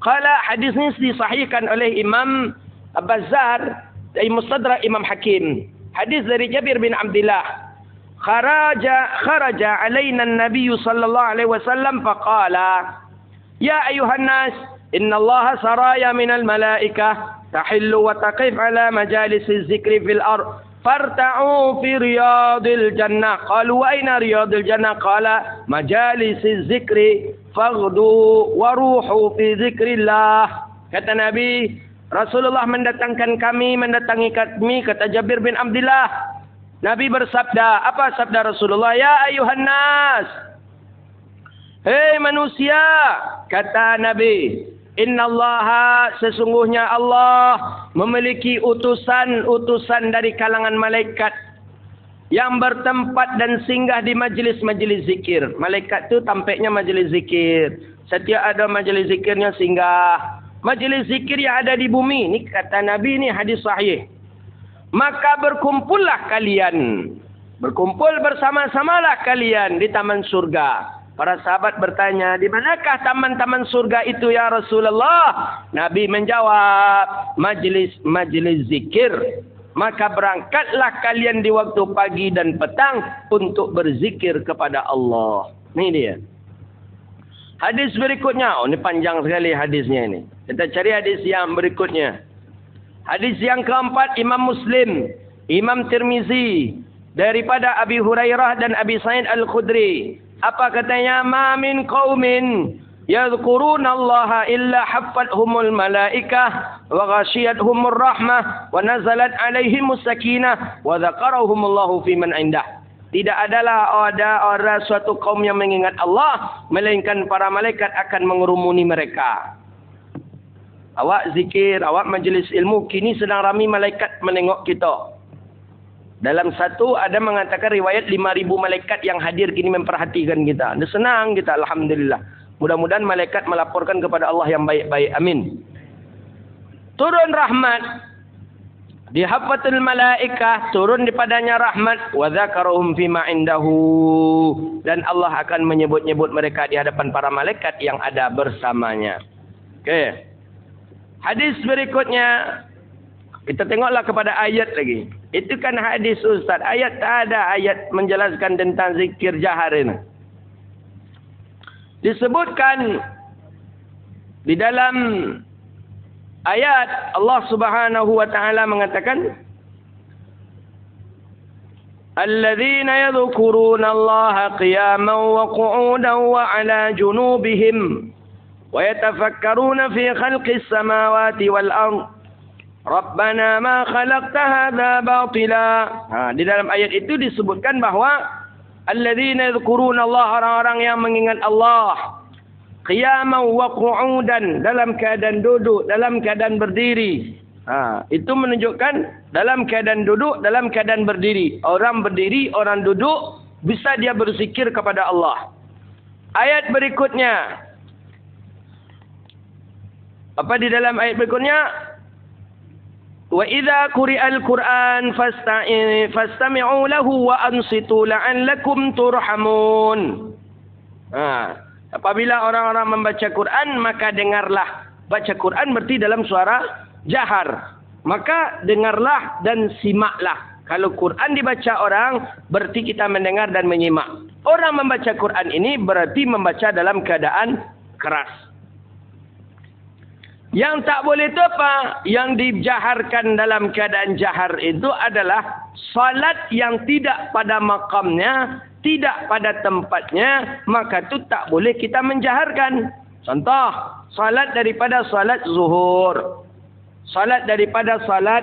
Speaker 1: Kalau hadis ini disahihkan oleh Imam Bazzar dari Mustadrak Imam Hakim. Hadis dari Jabir bin Abdullah. Kharaja alaina an-nabiy sallallahu alaihi wasallam faqala, "Ya ayuhan nas, inna Allah saraya minal malaikah tahillu wa taqif ala majalisiz zikri fil ard. Farta'u fi riyadil jannah." Qalu wa aina riyadil jannah? Qala majalisiz zikri faghdu wa ruhu fi zikrillah. Kata Nabi, Rasulullah mendatangi kami, kata Jabir bin Abdullah. Nabi bersabda, apa sabda Rasulullah? "Ya ayuhan nas, hei manusia," kata Nabi, "innallaha, sesungguhnya Allah memiliki utusan-utusan dari kalangan malaikat yang bertempat dan singgah di majlis-majlis zikir." Malaikat tu tampaknya majlis zikir. Setiap ada majlis zikirnya singgah. majlis zikir yang ada di bumi. Ini kata Nabi, ni hadis sahih. Maka berkumpullah kalian. Berkumpul bersama-samalah kalian di taman surga. Para sahabat bertanya, di manakah taman-taman surga itu ya Rasulullah? Nabi menjawab, majlis zikir. Maka berangkatlah kalian di waktu pagi dan petang untuk berzikir kepada Allah. Ini dia. Hadis berikutnya. Oh, ini panjang sekali hadisnya ini. Kita cari hadis yang berikutnya. Hadis yang keempat, Imam Muslim, Imam Tirmizi, daripada Abi Hurairah dan Abi Sa'id Al-Khudri. Apa katanya? Ma min qaumin yadhkurunallaha illa haffathumul malaikah wa ghashiyatuhumur rahmah wa nazalat alaihimus sakinah wa dzakarahumullahu fi man indah. Tidak adalah ada orang suatu kaum yang mengingat Allah, melainkan para malaikat akan mengerumuni mereka. Awak zikir, awak majlis ilmu, kini sedang ramai malaikat menengok kita. Dalam satu ada mengatakan riwayat 5,000 malaikat yang hadir kini memperhatikan kita. Dia senang kita, alhamdulillah. Mudah-mudahan malaikat melaporkan kepada Allah yang baik-baik. Amin. Turun rahmat. Di hafatul malaikah, turun dipadanya rahmat. Wa dzakaruhum fima indahu. Dan Allah akan menyebut-nyebut mereka di hadapan para malaikat yang ada bersamanya. Okey. Hadis berikutnya, kita tengoklah kepada ayat lagi. Itu kan hadis Ustaz. Ayat tak ada ayat menjelaskan tentang zikir jahar ini. Disebutkan di dalam ayat Allah Subhanahu wa taala mengatakan, alladzina yadhkuruna Allaha qiyaman wa qu'udan wa 'ala junubihim wa yatafakkaruna fi khalqis samawati wal ardh Rabbana ma khalaqta hadza batila. Di dalam ayat itu disebutkan bahawa alladzina yadhkuruna Allah, orang-orang yang mengingat Allah, qiyaman wa qu'udan, dalam keadaan duduk, dalam keadaan berdiri. Itu menunjukkan dalam keadaan duduk, dalam keadaan berdiri. Orang berdiri, orang duduk, bisa dia berzikir kepada Allah. Ayat berikutnya. Apa di dalam ayat berikutnya? Wa idza quri'al Qur'an fastami'u lahu wa ansitu la'allakum turhamun. Apabila orang-orang membaca Quran, maka dengarlah. Baca Quran berarti dalam suara jahar. Maka dengarlah dan simaklah. Kalau Quran dibaca orang, berarti kita mendengar dan menyimak. Orang membaca Quran ini berarti membaca dalam keadaan keras. Yang tak boleh itu apa? Yang dijaharkan dalam keadaan jahar itu adalah salat yang tidak pada makamnya, tidak pada tempatnya, maka itu tak boleh kita menjaharkan. Contoh, salat daripada salat zuhur, salat daripada salat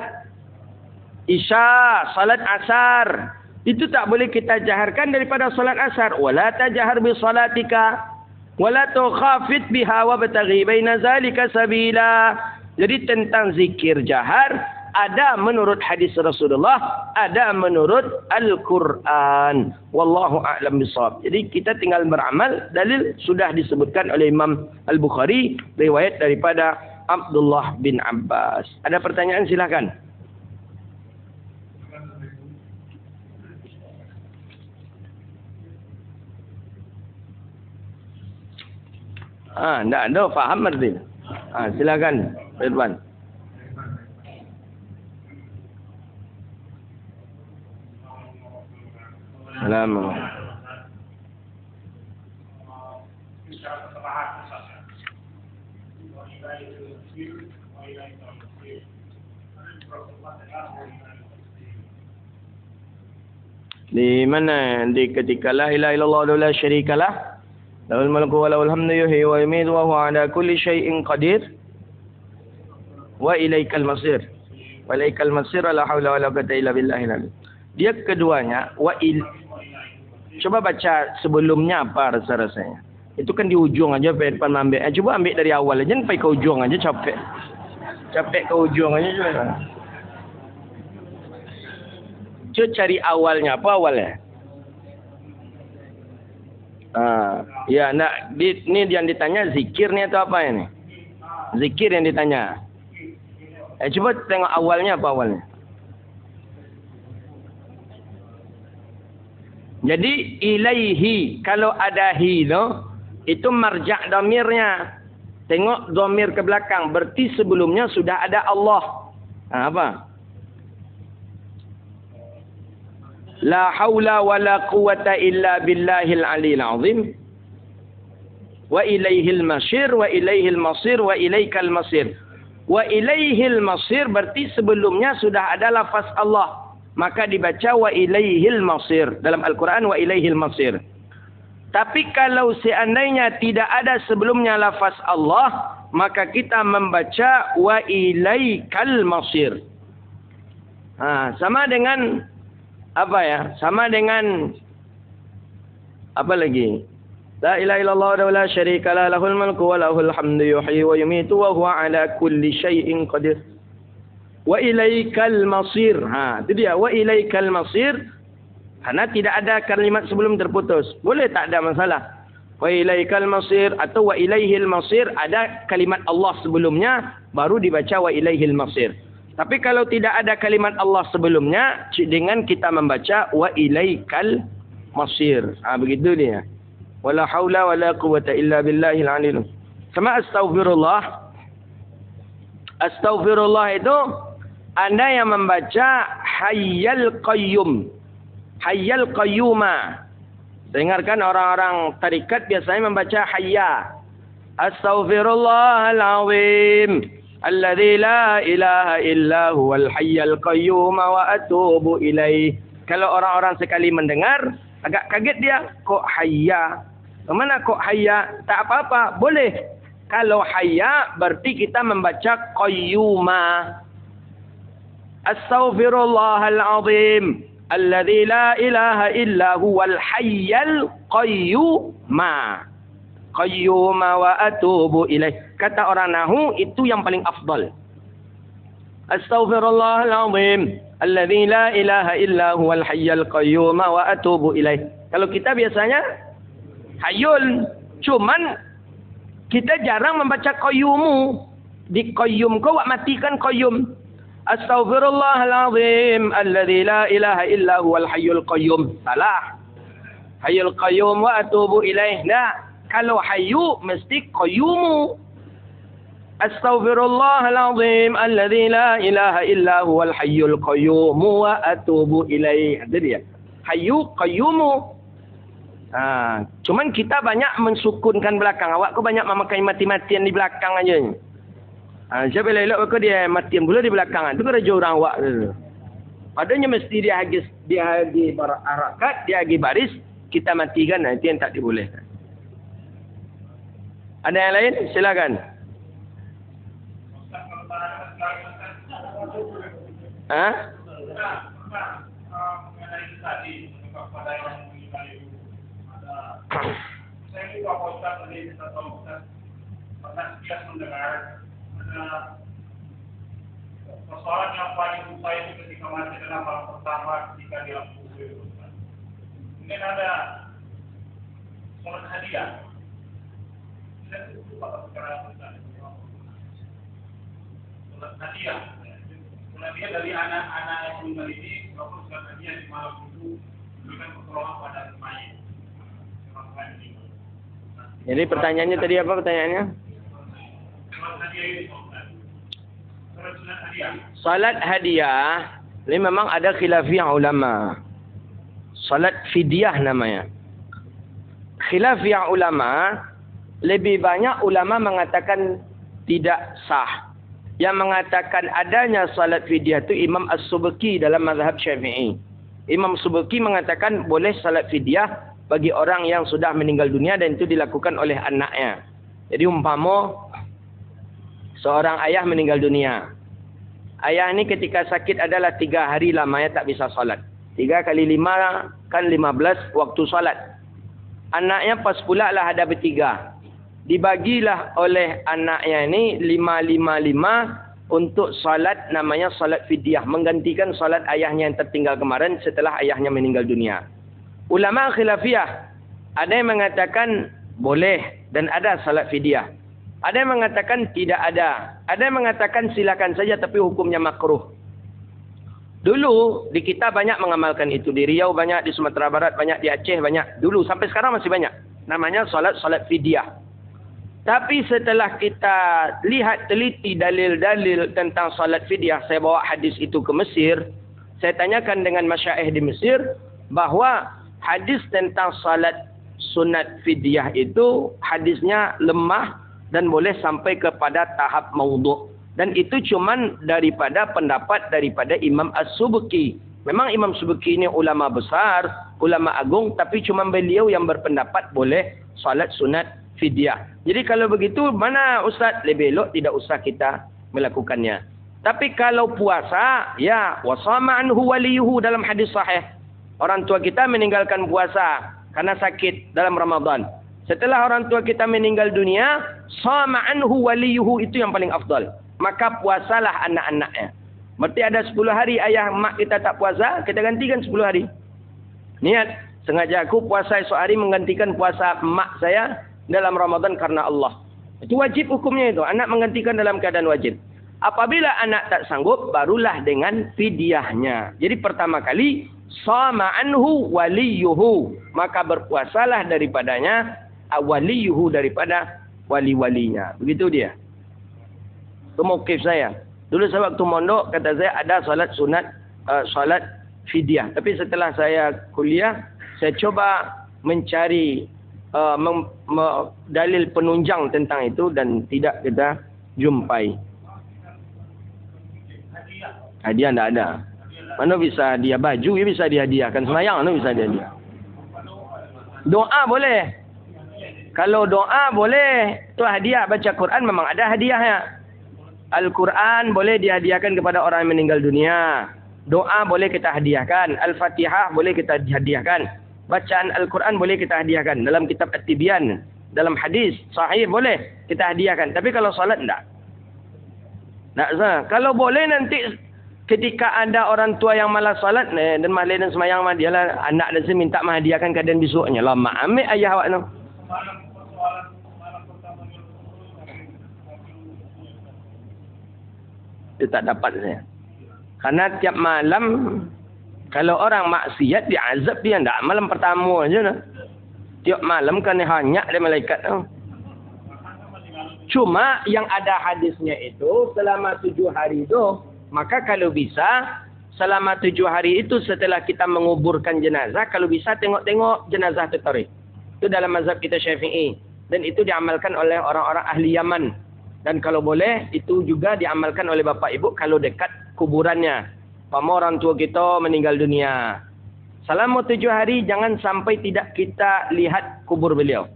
Speaker 1: isya, salat asar, itu tak boleh kita jaharkan daripada salat asar. Wala tajhar bi salatika wala tukhafit biha wabtaghi baina zalika sabila. Jadi tentang zikir jahar ada menurut hadis Rasulullah, ada menurut Al-Quran. Wallahu a'lam bishawab. Jadi kita tinggal beramal. Dalil sudah disebutkan oleh Imam Al-Bukhari, riwayat daripada Abdullah bin Abbas. Ada pertanyaan, silakan. Tak ada, faham berarti. Silakan, Ridwan. Assalamualaikum. Di mana di ketika la ilaha illallah wa la syarikalah lahul mulku wa lahul hamdu yuhyi wa yumiitu wa huwa ala kulli syai'in qadir wa ilaikal masir. Wa ilaikal masir la haula wa la quwwata illa billahil azim. Dia keduanya coba baca sebelumnya apa rasa-rasanya. Itu kan di ujung aja sampai depan ambil. Coba ambil dari awal aja, sampai ke ujung aja capek. Capek ke ujung aja coba. Coba cari awalnya, apa awalnya? Ya, nak ini yang ditanya zikir ni atau apa ini? Zikir yang ditanya. Cuba tengok awalnya apa awalnya. Jadi ilaihi, kalau ada hi itu marja' dhamirnya. Tengok dhamir ke belakang, berarti sebelumnya sudah ada Allah. Apa? La haula wa la quwata illa billahil aliyil azim. Wa ilaihil masir wa ilaihil masir wa ilaikal masir. Wa ilaihil masir berarti sebelumnya sudah ada lafaz Allah. Maka dibaca wa ilaihil masir. Dalam Al-Quran wa ilaihil masir. Tapi kalau seandainya tidak ada sebelumnya lafaz Allah, maka kita membaca wa ilaikal masir. Sama dengan apa ya? Sama dengan apa lagi? La ilaha illallah wa la syarika lah, lahul mulku wa lahul hamdu yuhyi wa yumitu wa huwa ala kulli syai'in qadir. Wa ilaikal masir. Itu dia, wa ilaikal masir. Karena tidak ada kalimat sebelum terputus. Boleh, tak ada masalah. Wa ilaikal masir atau wa ilaihil masir, ada kalimat Allah sebelumnya, baru dibaca wa ilaihil masir. Tapi kalau tidak ada kalimat Allah sebelumnya, dengan kita membaca wa ilaikal masir. Begitu dia. Wala haula wala quwata illa billahil aliyil. Sama astaghfirullah. Astaghfirullah itu Anda yang membaca hayyal qayyum, hayyal qayyuma. Dengarkan orang-orang tarikat biasanya membaca hayya. Astaghfirullahal azim alladzi la ilaha illa huwal hayyal qayyum wa atubu ilaih. Kalau orang-orang sekali mendengar agak kaget dia, kok hayya? Kemana kok hayya? Tak apa-apa, boleh. Kalau hayya berarti kita membaca qayyuma. Astaghfirullahal azim alladzi la ilaha illa huwal hayyal qayyuma. Qayyuma wa atubu ilaih. Kata orang nahu itu yang paling afdal. Astaghfirullahal azim alladzi la ilaha illa huwal hayyal qayyuma wa atubu ilaih. Kalau kita biasanya hayyul, cuman kita jarang membaca qayyumu. Di qayyum kau matikan qayyum. Astaghfirullahalazim alladzi la ilaha illa huwal hayyul qayyum. Salah. Hayyul qayyum wa atubu ilaih. Nah, kalau hayyu mesti qayyumu. Astaghfirullahalazim alladzi la ilaha illa huwal hayyul qayyum wa atubu ilaih. Itu dia. Hayyu qayyumu. Cuman kita banyak mensukunkan belakang. Awak kau banyak memakai mati-matian di belakang aja. Siapa elok kau dia matian pula di belakang. Itu kerja orang awak tu. Padanya mesti dia hagi harakat, dia hagi baris, kita matikan. Itu yang tak dibolehkan. Ada yang lain? Silakan.
Speaker 2: Saya juga Ustaz tadi minta tahu Ustaz, pernah sekilas mendengar persoalan yang paling susah itu ketika mati adalah malam pertama ketika di lampu Ustaz. Mungkin ada sholat hadiah. Saya lupa sekarang Ustaz. Sholat hadiah. Sholat hadiah dari anak-anak yang meninggal ini, walaupun sholat hadiah di malam itu memberikan pertolongan pada mayit.
Speaker 1: Jadi pertanyaannya tadi apa pertanyaannya? Salat hadiah ini memang ada khilafiyah ulama. Salat fidyah namanya. Khilafiyah ulama, lebih banyak ulama mengatakan tidak sah. Yang mengatakan adanya salat fidyah itu Imam As-Subki dalam mazhab Syafi'i. Imam Subki mengatakan boleh salat fidyah bagi orang yang sudah meninggal dunia dan itu dilakukan oleh anaknya. Jadi umpama seorang ayah meninggal dunia. Ayah ini ketika sakit adalah 3 hari lamanya tak bisa salat. 3 kali 5 kan 15 waktu salat. Anaknya pas pula lah ada bertiga. Dibagilah oleh anaknya ini 5 untuk salat namanya salat fidyah. Menggantikan salat ayahnya yang tertinggal kemarin setelah ayahnya meninggal dunia. Ulama khilafiyah ada yang mengatakan boleh dan ada salat fidyah. Ada yang mengatakan tidak ada. Ada yang mengatakan silakan saja tapi hukumnya makruh. Dulu di kita banyak mengamalkan itu. Di Riau banyak, di Sumatera Barat banyak, di Aceh banyak. Dulu sampai sekarang masih banyak. Namanya salat fidyah. Tapi setelah kita lihat teliti dalil-dalil tentang salat fidyah, saya bawa hadis itu ke Mesir. Saya tanyakan dengan masyaikh di Mesir bahawa hadis tentang salat sunat fidyah itu hadisnya lemah dan boleh sampai kepada tahap maudhu'. Dan itu cuman daripada pendapat daripada Imam As-Subki. Memang Imam Subki ini ulama besar, ulama agung, tapi cuma beliau yang berpendapat boleh salat sunat fidyah. Jadi kalau begitu, mana Ustaz? Lebih elok tidak usah kita melakukannya. Tapi kalau puasa, ya, wasama anhu waliyuhu dalam hadis sahih. Orang tua kita meninggalkan puasa karena sakit dalam Ramadan. Setelah orang tua kita meninggal dunia, sama anhu waliyuhu, itu yang paling afdal. Maka puasalah anak-anaknya. Berarti ada 10 hari ayah mak kita tak puasa, kita gantikan 10 hari. Niat, sengaja aku puasa esok hari menggantikan puasa mak saya dalam Ramadan karena Allah. Itu wajib hukumnya itu. Anak menggantikan dalam keadaan wajib. Apabila anak tak sanggup, barulah dengan fidyahnya. Jadi pertama kali, sama anhu waliyuhu. Maka berpuasalah daripadanya, waliyuhu daripada wali-walinya. Begitu dia. Itu mauqif saya. Dulu saya waktu mondok, kata saya ada salat sunat, salat fidyah. Tapi setelah saya kuliah, saya coba mencari dalil penunjang tentang itu dan tidak kita jumpai. Hadiah tidak ada. Mana bisa dia baju, dia bisa dihadiahkan. Semayang, mana bisa dia hadiah. Doa boleh. Kalau doa boleh. Itu hadiah. Baca Quran memang ada hadiahnya. Al-Quran boleh dihadiahkan kepada orang yang meninggal dunia. Doa boleh kita hadiahkan. Al-Fatihah boleh kita hadiahkan. Bacaan Al-Quran boleh kita hadiahkan. Dalam kitab At-Tibyan. Dalam hadis sahih boleh kita hadiahkan. Tapi kalau salat tidak. Tak sah. Kalau boleh nanti ketika ada orang tua yang malas salat dan malas dan semayang, dialah anak dan saya minta menghadiahkan keadaan besoknya. Lama ambil ayah awak tu. Dia tak dapat saya. Karena tiap malam kalau orang maksiat diazab dia tak malam pertama aja nah. Tiap malam kan hanyak dia malaikat tu. Cuma yang ada hadisnya itu selama 7 hari itu, maka kalau bisa selama 7 hari itu setelah kita menguburkan jenazah, kalau bisa tengok-tengok jenazah itu tarik. Itu dalam mazhab kita Syafi'i. Dan itu diamalkan oleh orang-orang ahli Yaman. Dan kalau boleh, itu juga diamalkan oleh bapak ibu kalau dekat kuburannya. Pama orang tua kita meninggal dunia. Selama 7 hari, jangan sampai tidak kita lihat kubur beliau.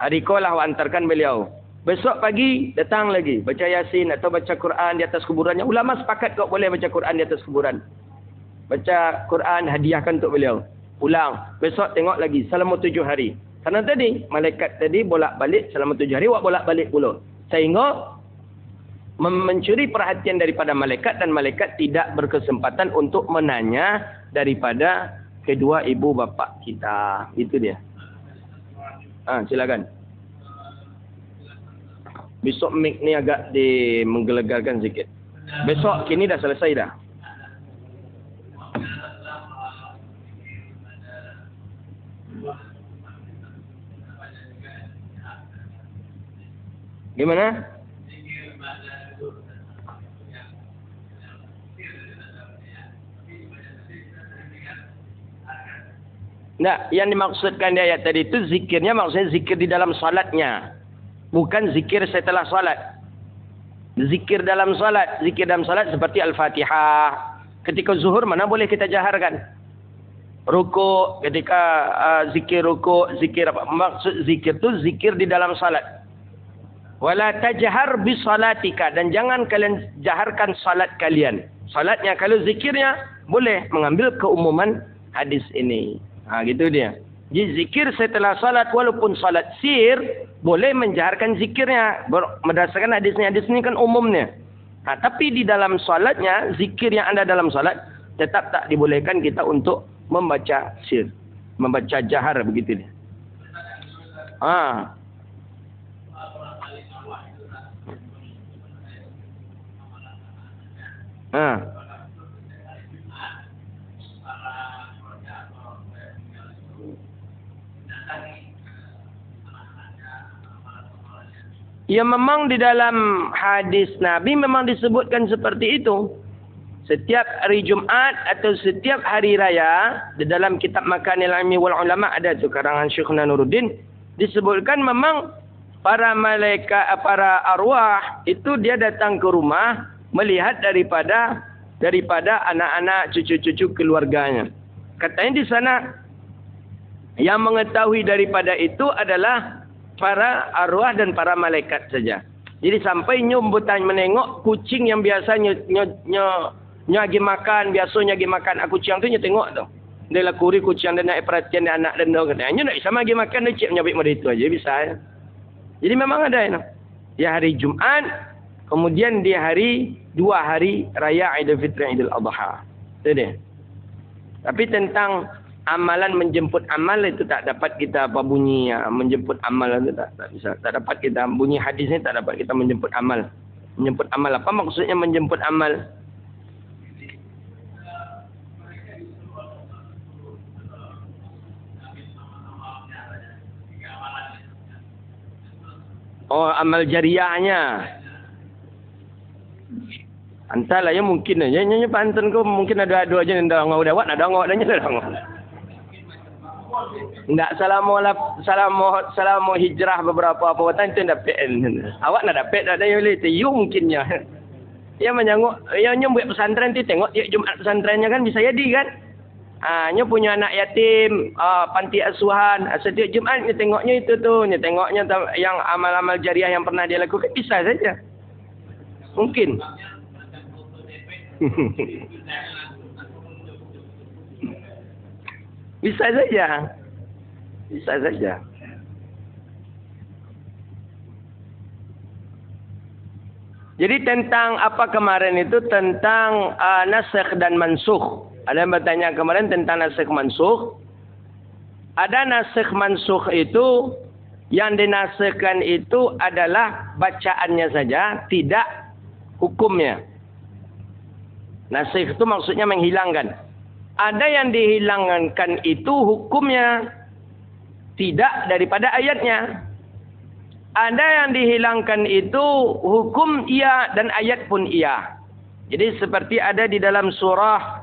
Speaker 1: Hari kolah antarkan beliau. Besok pagi, datang lagi. Baca Yasin atau baca Quran di atas kuburannya. Ulama sepakat kau boleh baca Quran di atas kuburan. Baca Quran, hadiahkan untuk beliau. Pulang. Besok tengok lagi. Selama 7 hari. Karena tadi, malaikat tadi bolak-balik. Selama 7 hari, awak bolak-balik pula. Sehingga mencuri perhatian daripada malaikat. Dan malaikat tidak berkesempatan untuk menanya daripada kedua ibu bapa kita. Itu dia. Silakan. Besok mic ni agak menggelegarkan sikit. Besok kini dah selesai dah. Gimana? Nah, yang dimaksudkan di ayat tadi itu zikirnya maksudnya zikir di dalam salatnya. Bukan zikir setelah salat. Zikir dalam salat. Zikir dalam salat seperti Al-Fatihah. Ketika zuhur mana boleh kita jaharkan. Rukuk. Ketika zikir rukuk. Zikir apa? Maksud zikir itu zikir di dalam salat. Wala tajhar bi salatika. Dan jangan kalian jaharkan salat kalian. Salatnya kalau zikirnya boleh mengambil keumuman hadis ini. Gitu dia. Jadi zikir setelah salat walaupun salat sir boleh menjaharkan zikirnya berdasarkan hadisnya. Hadis ini kan umumnya. Tapi di dalam salatnya zikir yang ada dalam salat tetap tak dibolehkan kita untuk membaca sir, membaca jahar begitu dia. Ya memang di dalam hadis Nabi memang disebutkan seperti itu. Setiap hari Jumaat atau setiap hari raya di dalam kitab Makanil Ilmi wal Ulama ada tu karangan Syekhna Nuruddin disebutkan memang para malaikat, para arwah itu dia datang ke rumah melihat daripada anak-anak cucu-cucu keluarganya. Katanya di sana yang mengetahui daripada itu adalah para arwah dan para malaikat saja. Jadi sampai nyumbutan menengok kucing yang biasanya nyagi makan, biasanya nyagi makan kucing tu tengok tu. Dia lakuri kucing dia nak perhatian dia anak dan dia katanya nak sama lagi makan dia cik nyabik pada itu aja bisa ya. Jadi memang ada ya. Di hari Jumaat, kemudian di hari 2 hari raya Idul Fitri Idul Adha. Itu dia. Tapi tentang amalan menjemput amal itu tak dapat kita apa bunyi ya. Menjemput amal itu tak bisa. Tak dapat kita bunyi hadisnya tak dapat kita menjemput amal. Menjemput amal apa maksudnya menjemput amal? Oh, amal jariahnya. Antara ya mungkin aja nyanyi pantun ko mungkin ada aja ndak ngau dawat ada ngau adanya dah ngau. Ndak salamu hijrah beberapa pawatan itu dapat. Awak nak dapat ada yang boleh tu mungkinnya. Ya menyanguk ya nyambut pesantren tu tengok tiap Jumaat pesantrennya kan bisa jadi kan. Nya punya anak yatim, panti asuhan. Setiap Jumaat nya tengoknya itu tu, nya tengoknya yang amal-amal jariah yang pernah dia lakukan bisa saja. Mungkin. Bisa saja. Bisa saja. Jadi tentang apa kemarin itu tentang nasikh dan mansukh. Ada yang bertanya kemarin tentang nasikh mansukh. Ada nasikh mansukh itu yang dinasikhkan itu adalah bacaannya saja, tidak hukumnya. Nasikh itu maksudnya menghilangkan. Ada yang dihilangkan itu hukumnya tidak daripada ayatnya. Ada yang dihilangkan itu hukum iya dan ayat pun iya. Jadi seperti ada di dalam surah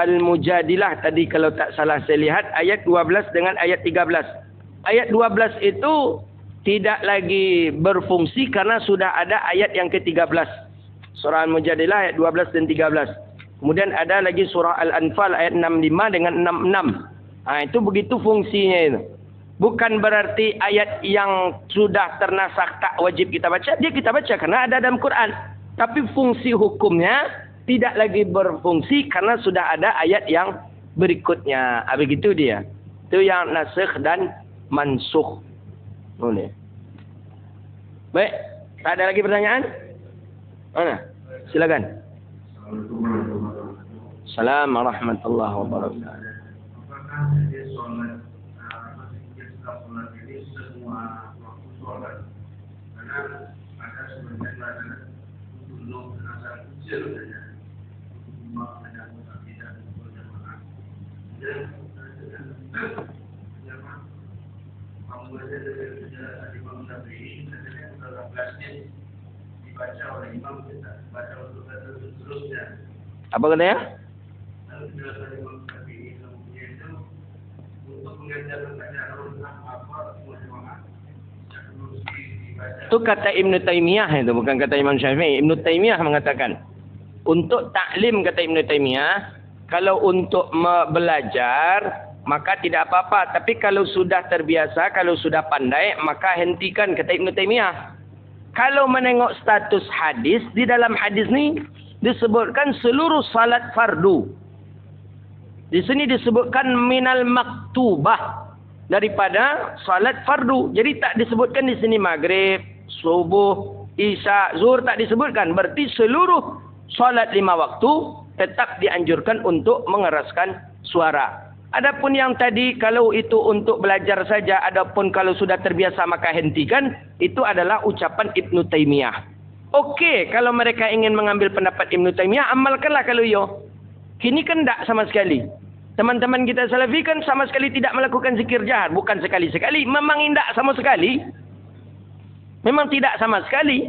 Speaker 1: Al-Mujadilah tadi kalau tak salah saya lihat ayat 12 dengan ayat 13. Ayat 12 itu tidak lagi berfungsi karena sudah ada ayat yang ke-13. Surah Al-Mujadilah ayat 12 dan 13. Kemudian ada lagi surah Al-Anfal ayat 65 dengan 66. Itu begitu fungsinya itu. Bukan berarti ayat yang sudah ternasakh tak wajib kita baca, dia kita baca karena ada dalam Quran. Tapi fungsi hukumnya tidak lagi berfungsi karena sudah ada ayat yang berikutnya. Begitu dia. Itu yang nasikh dan mansukh. Boleh. Baik, tak ada lagi pertanyaan? Mana? Silakan. Assalamualaikum warahmatullahi wabarakatuh.
Speaker 3: Sholat ini semua waktu sholat karena ada sebagian adalah untuk asal kecil saja cuma ada tidak berjamaah dan jamaah membuatnya dari Imam Syafi'i sebenarnya dalam kelasnya dibaca oleh imam kita baca untuk seterusnya.
Speaker 1: Apa katanya?
Speaker 3: Lalu dari Imam Syafi'i kemudian itu untuk mengajarkan bacaan
Speaker 1: itu kata Ibn Taymiyah itu bukan kata Imam Syafi'i. Ibn Taymiyah mengatakan untuk taklim kata Ibn Taymiyah kalau untuk belajar maka tidak apa-apa, tapi kalau sudah terbiasa, kalau sudah pandai maka hentikan kata Ibn Taymiyah. Kalau menengok status hadis, di dalam hadis ni disebutkan seluruh salat fardu. Di sini disebutkan minal maktubah, daripada salat fardu. Jadi tak disebutkan di sini maghrib, subuh, isya, zuhur tak disebutkan. Berarti seluruh salat 5 waktu tetap dianjurkan untuk mengeraskan suara. Adapun yang tadi kalau itu untuk belajar saja, adapun kalau sudah terbiasa maka hentikan, itu adalah ucapan Ibnu Taimiyah. Okey, kalau mereka ingin mengambil pendapat Ibn Taymiyah, amalkanlah kalau yo. Kini kan tak sama sekali. Teman-teman kita Salafi kan sama sekali tidak melakukan zikir jahar. Bukan sekali-sekali. Memang tidak sama sekali. Memang tidak sama sekali.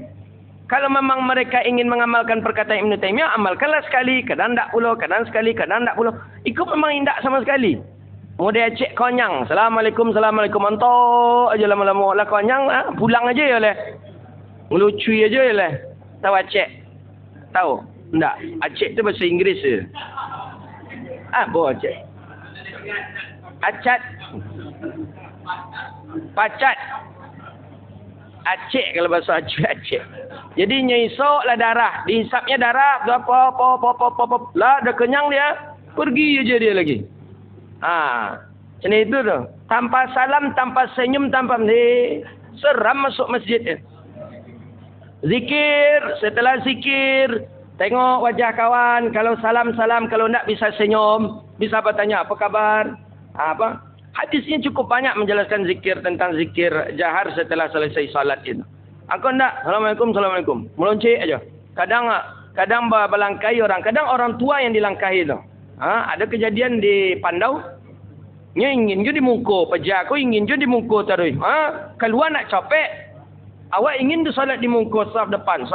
Speaker 1: Kalau memang mereka ingin mengamalkan perkataan Ibn Taymiyah, amalkanlah sekali. Kadang tak puluh, kadang sekali, kadang tak puluh. Ikut memang tidak sama sekali. Mau dia cek konyang. Assalamualaikum, Assalamualaikum. Antok aja lama-lama. Lah konyang, pulang aja ya leh. Ngelucui aja ya leh. Tahu acek? Tahu? Tak. Acek tu bahasa Inggeris je. Apa acek? Acat. Pacat. Acek kalau bahasa acek. Jadi nyisoklah darah. Dihisapnya darah. Apa. Lah dah kenyang dia. Pergi aja dia lagi. Macam itu tu. Tanpa salam, tanpa senyum, tanpa seram masuk masjid. Zikir, setelah zikir, tengok wajah kawan. Kalau salam-salam, kalau tak bisa senyum, bisa bertanya apa kabar. Hadisnya cukup banyak menjelaskan zikir tentang zikir jahar setelah selesai salat itu. Aku tak, Assalamualaikum, Assalamualaikum. Meloncik aja. Kadang berlangkai orang. Kadang orang tua yang dilangkahi tu. Ada kejadian di Pandau. Nya ingin je di muka. Pejak aku ingin je di muka terus. Keluar nak capek. Awak ingin tu solat di muka saf depan.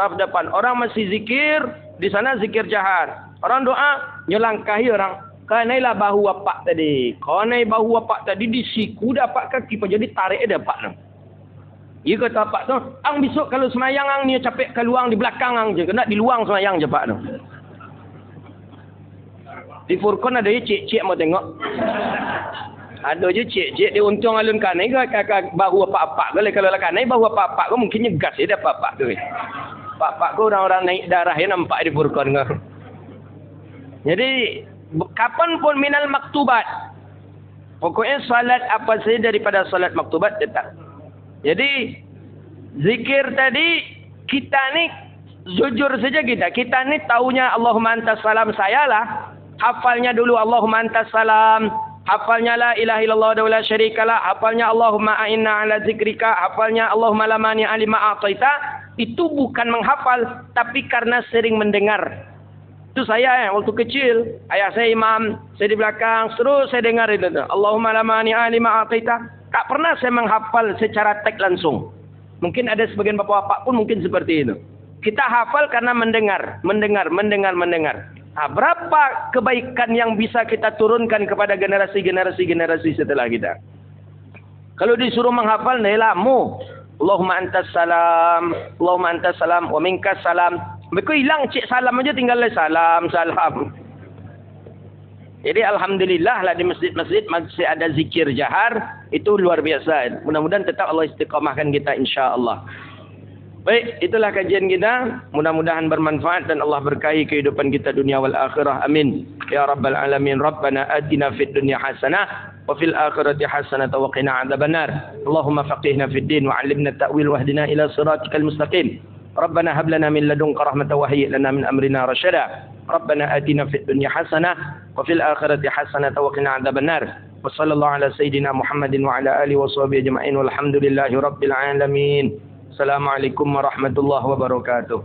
Speaker 1: Orang masih zikir. Di sana zikir jahar. Orang doa. Nya langkahi orang. Kanailah bahu apak tadi. Kanai bahu apak tadi disiku dapat kaki. Jadi tarik dia dapat. Ia kata apak tu. Ang besok kalau semayang ang ni capek keluar di belakang ang je. Kena di luang semayang je pak tu. Di Furqan ada je cik-cik mau tengok. Ada je cik-cik dia untung alun kanai ke bahu apa-apa ke. Kalau kanai bahu apa-apa ke mungkin nyegas dia apa-apa tu. Apa-apa ke orang-orang naik darah ya nampak di Furqan ke. Jadi kapanpun minal maktubat. Pokoknya salat apa saja daripada salat maktubat tetap. Jadi zikir tadi kita ni jujur saja kita ni taunya Allahumma antas salam sayalah. Hafalnya dulu Allahumma antas salam, hafalnya la ilaha illallah wa la syarikalah, hafalnya Allahumma a'inna ala zikrika, hafalnya Allahumma la mani alima a'taita. Itu bukan menghafal tapi karena sering mendengar. Itu saya waktu kecil, ayah saya imam, saya di belakang, terus saya dengar itu. Allahumma la mani alima a'taita. Tak pernah saya menghafal secara teks langsung. Mungkin ada sebagian bapak-bapak pun mungkin seperti itu. Kita hafal karena mendengar. Berapa kebaikan yang bisa kita turunkan kepada generasi setelah kita. Kalau disuruh menghafal, nailamu. Allahumma antas salam, Allahumma antas salam, wa minkas salam. Mereka hilang cik salam aja tinggal salam. Jadi alhamdulillah lah di masjid-masjid masih ada zikir jahar. Itu luar biasa. Mudah-mudahan tetap Allah istiqamahkan kita insya-Allah. Baik, itulah kajian kita. Mudah-mudahan bermanfaat dan Allah berkahi kehidupan kita dunia wal akhirah. Amin. Ya Rabbal Alamin. Rabbana atina fid dunya hasanah wa fil akhirati hasanah wa qina adzabannar. Allahumma faqihna fid din wa 'allimna ta'wil wahdina ila siratikal mustaqim. Rabbana hab lana min ladunka rahmatan wa hayyi lana min amrina rasyada. Rabbana atina fid dunya hasanah wa fil akhirati hasanah wa qina adzabannar. Wa sallallahu ala sayidina Muhammadin wa ala alihi wa sahbihi ajma'in walhamdulillahi rabbil alamin. Assalamualaikum warahmatullahi wabarakatuh.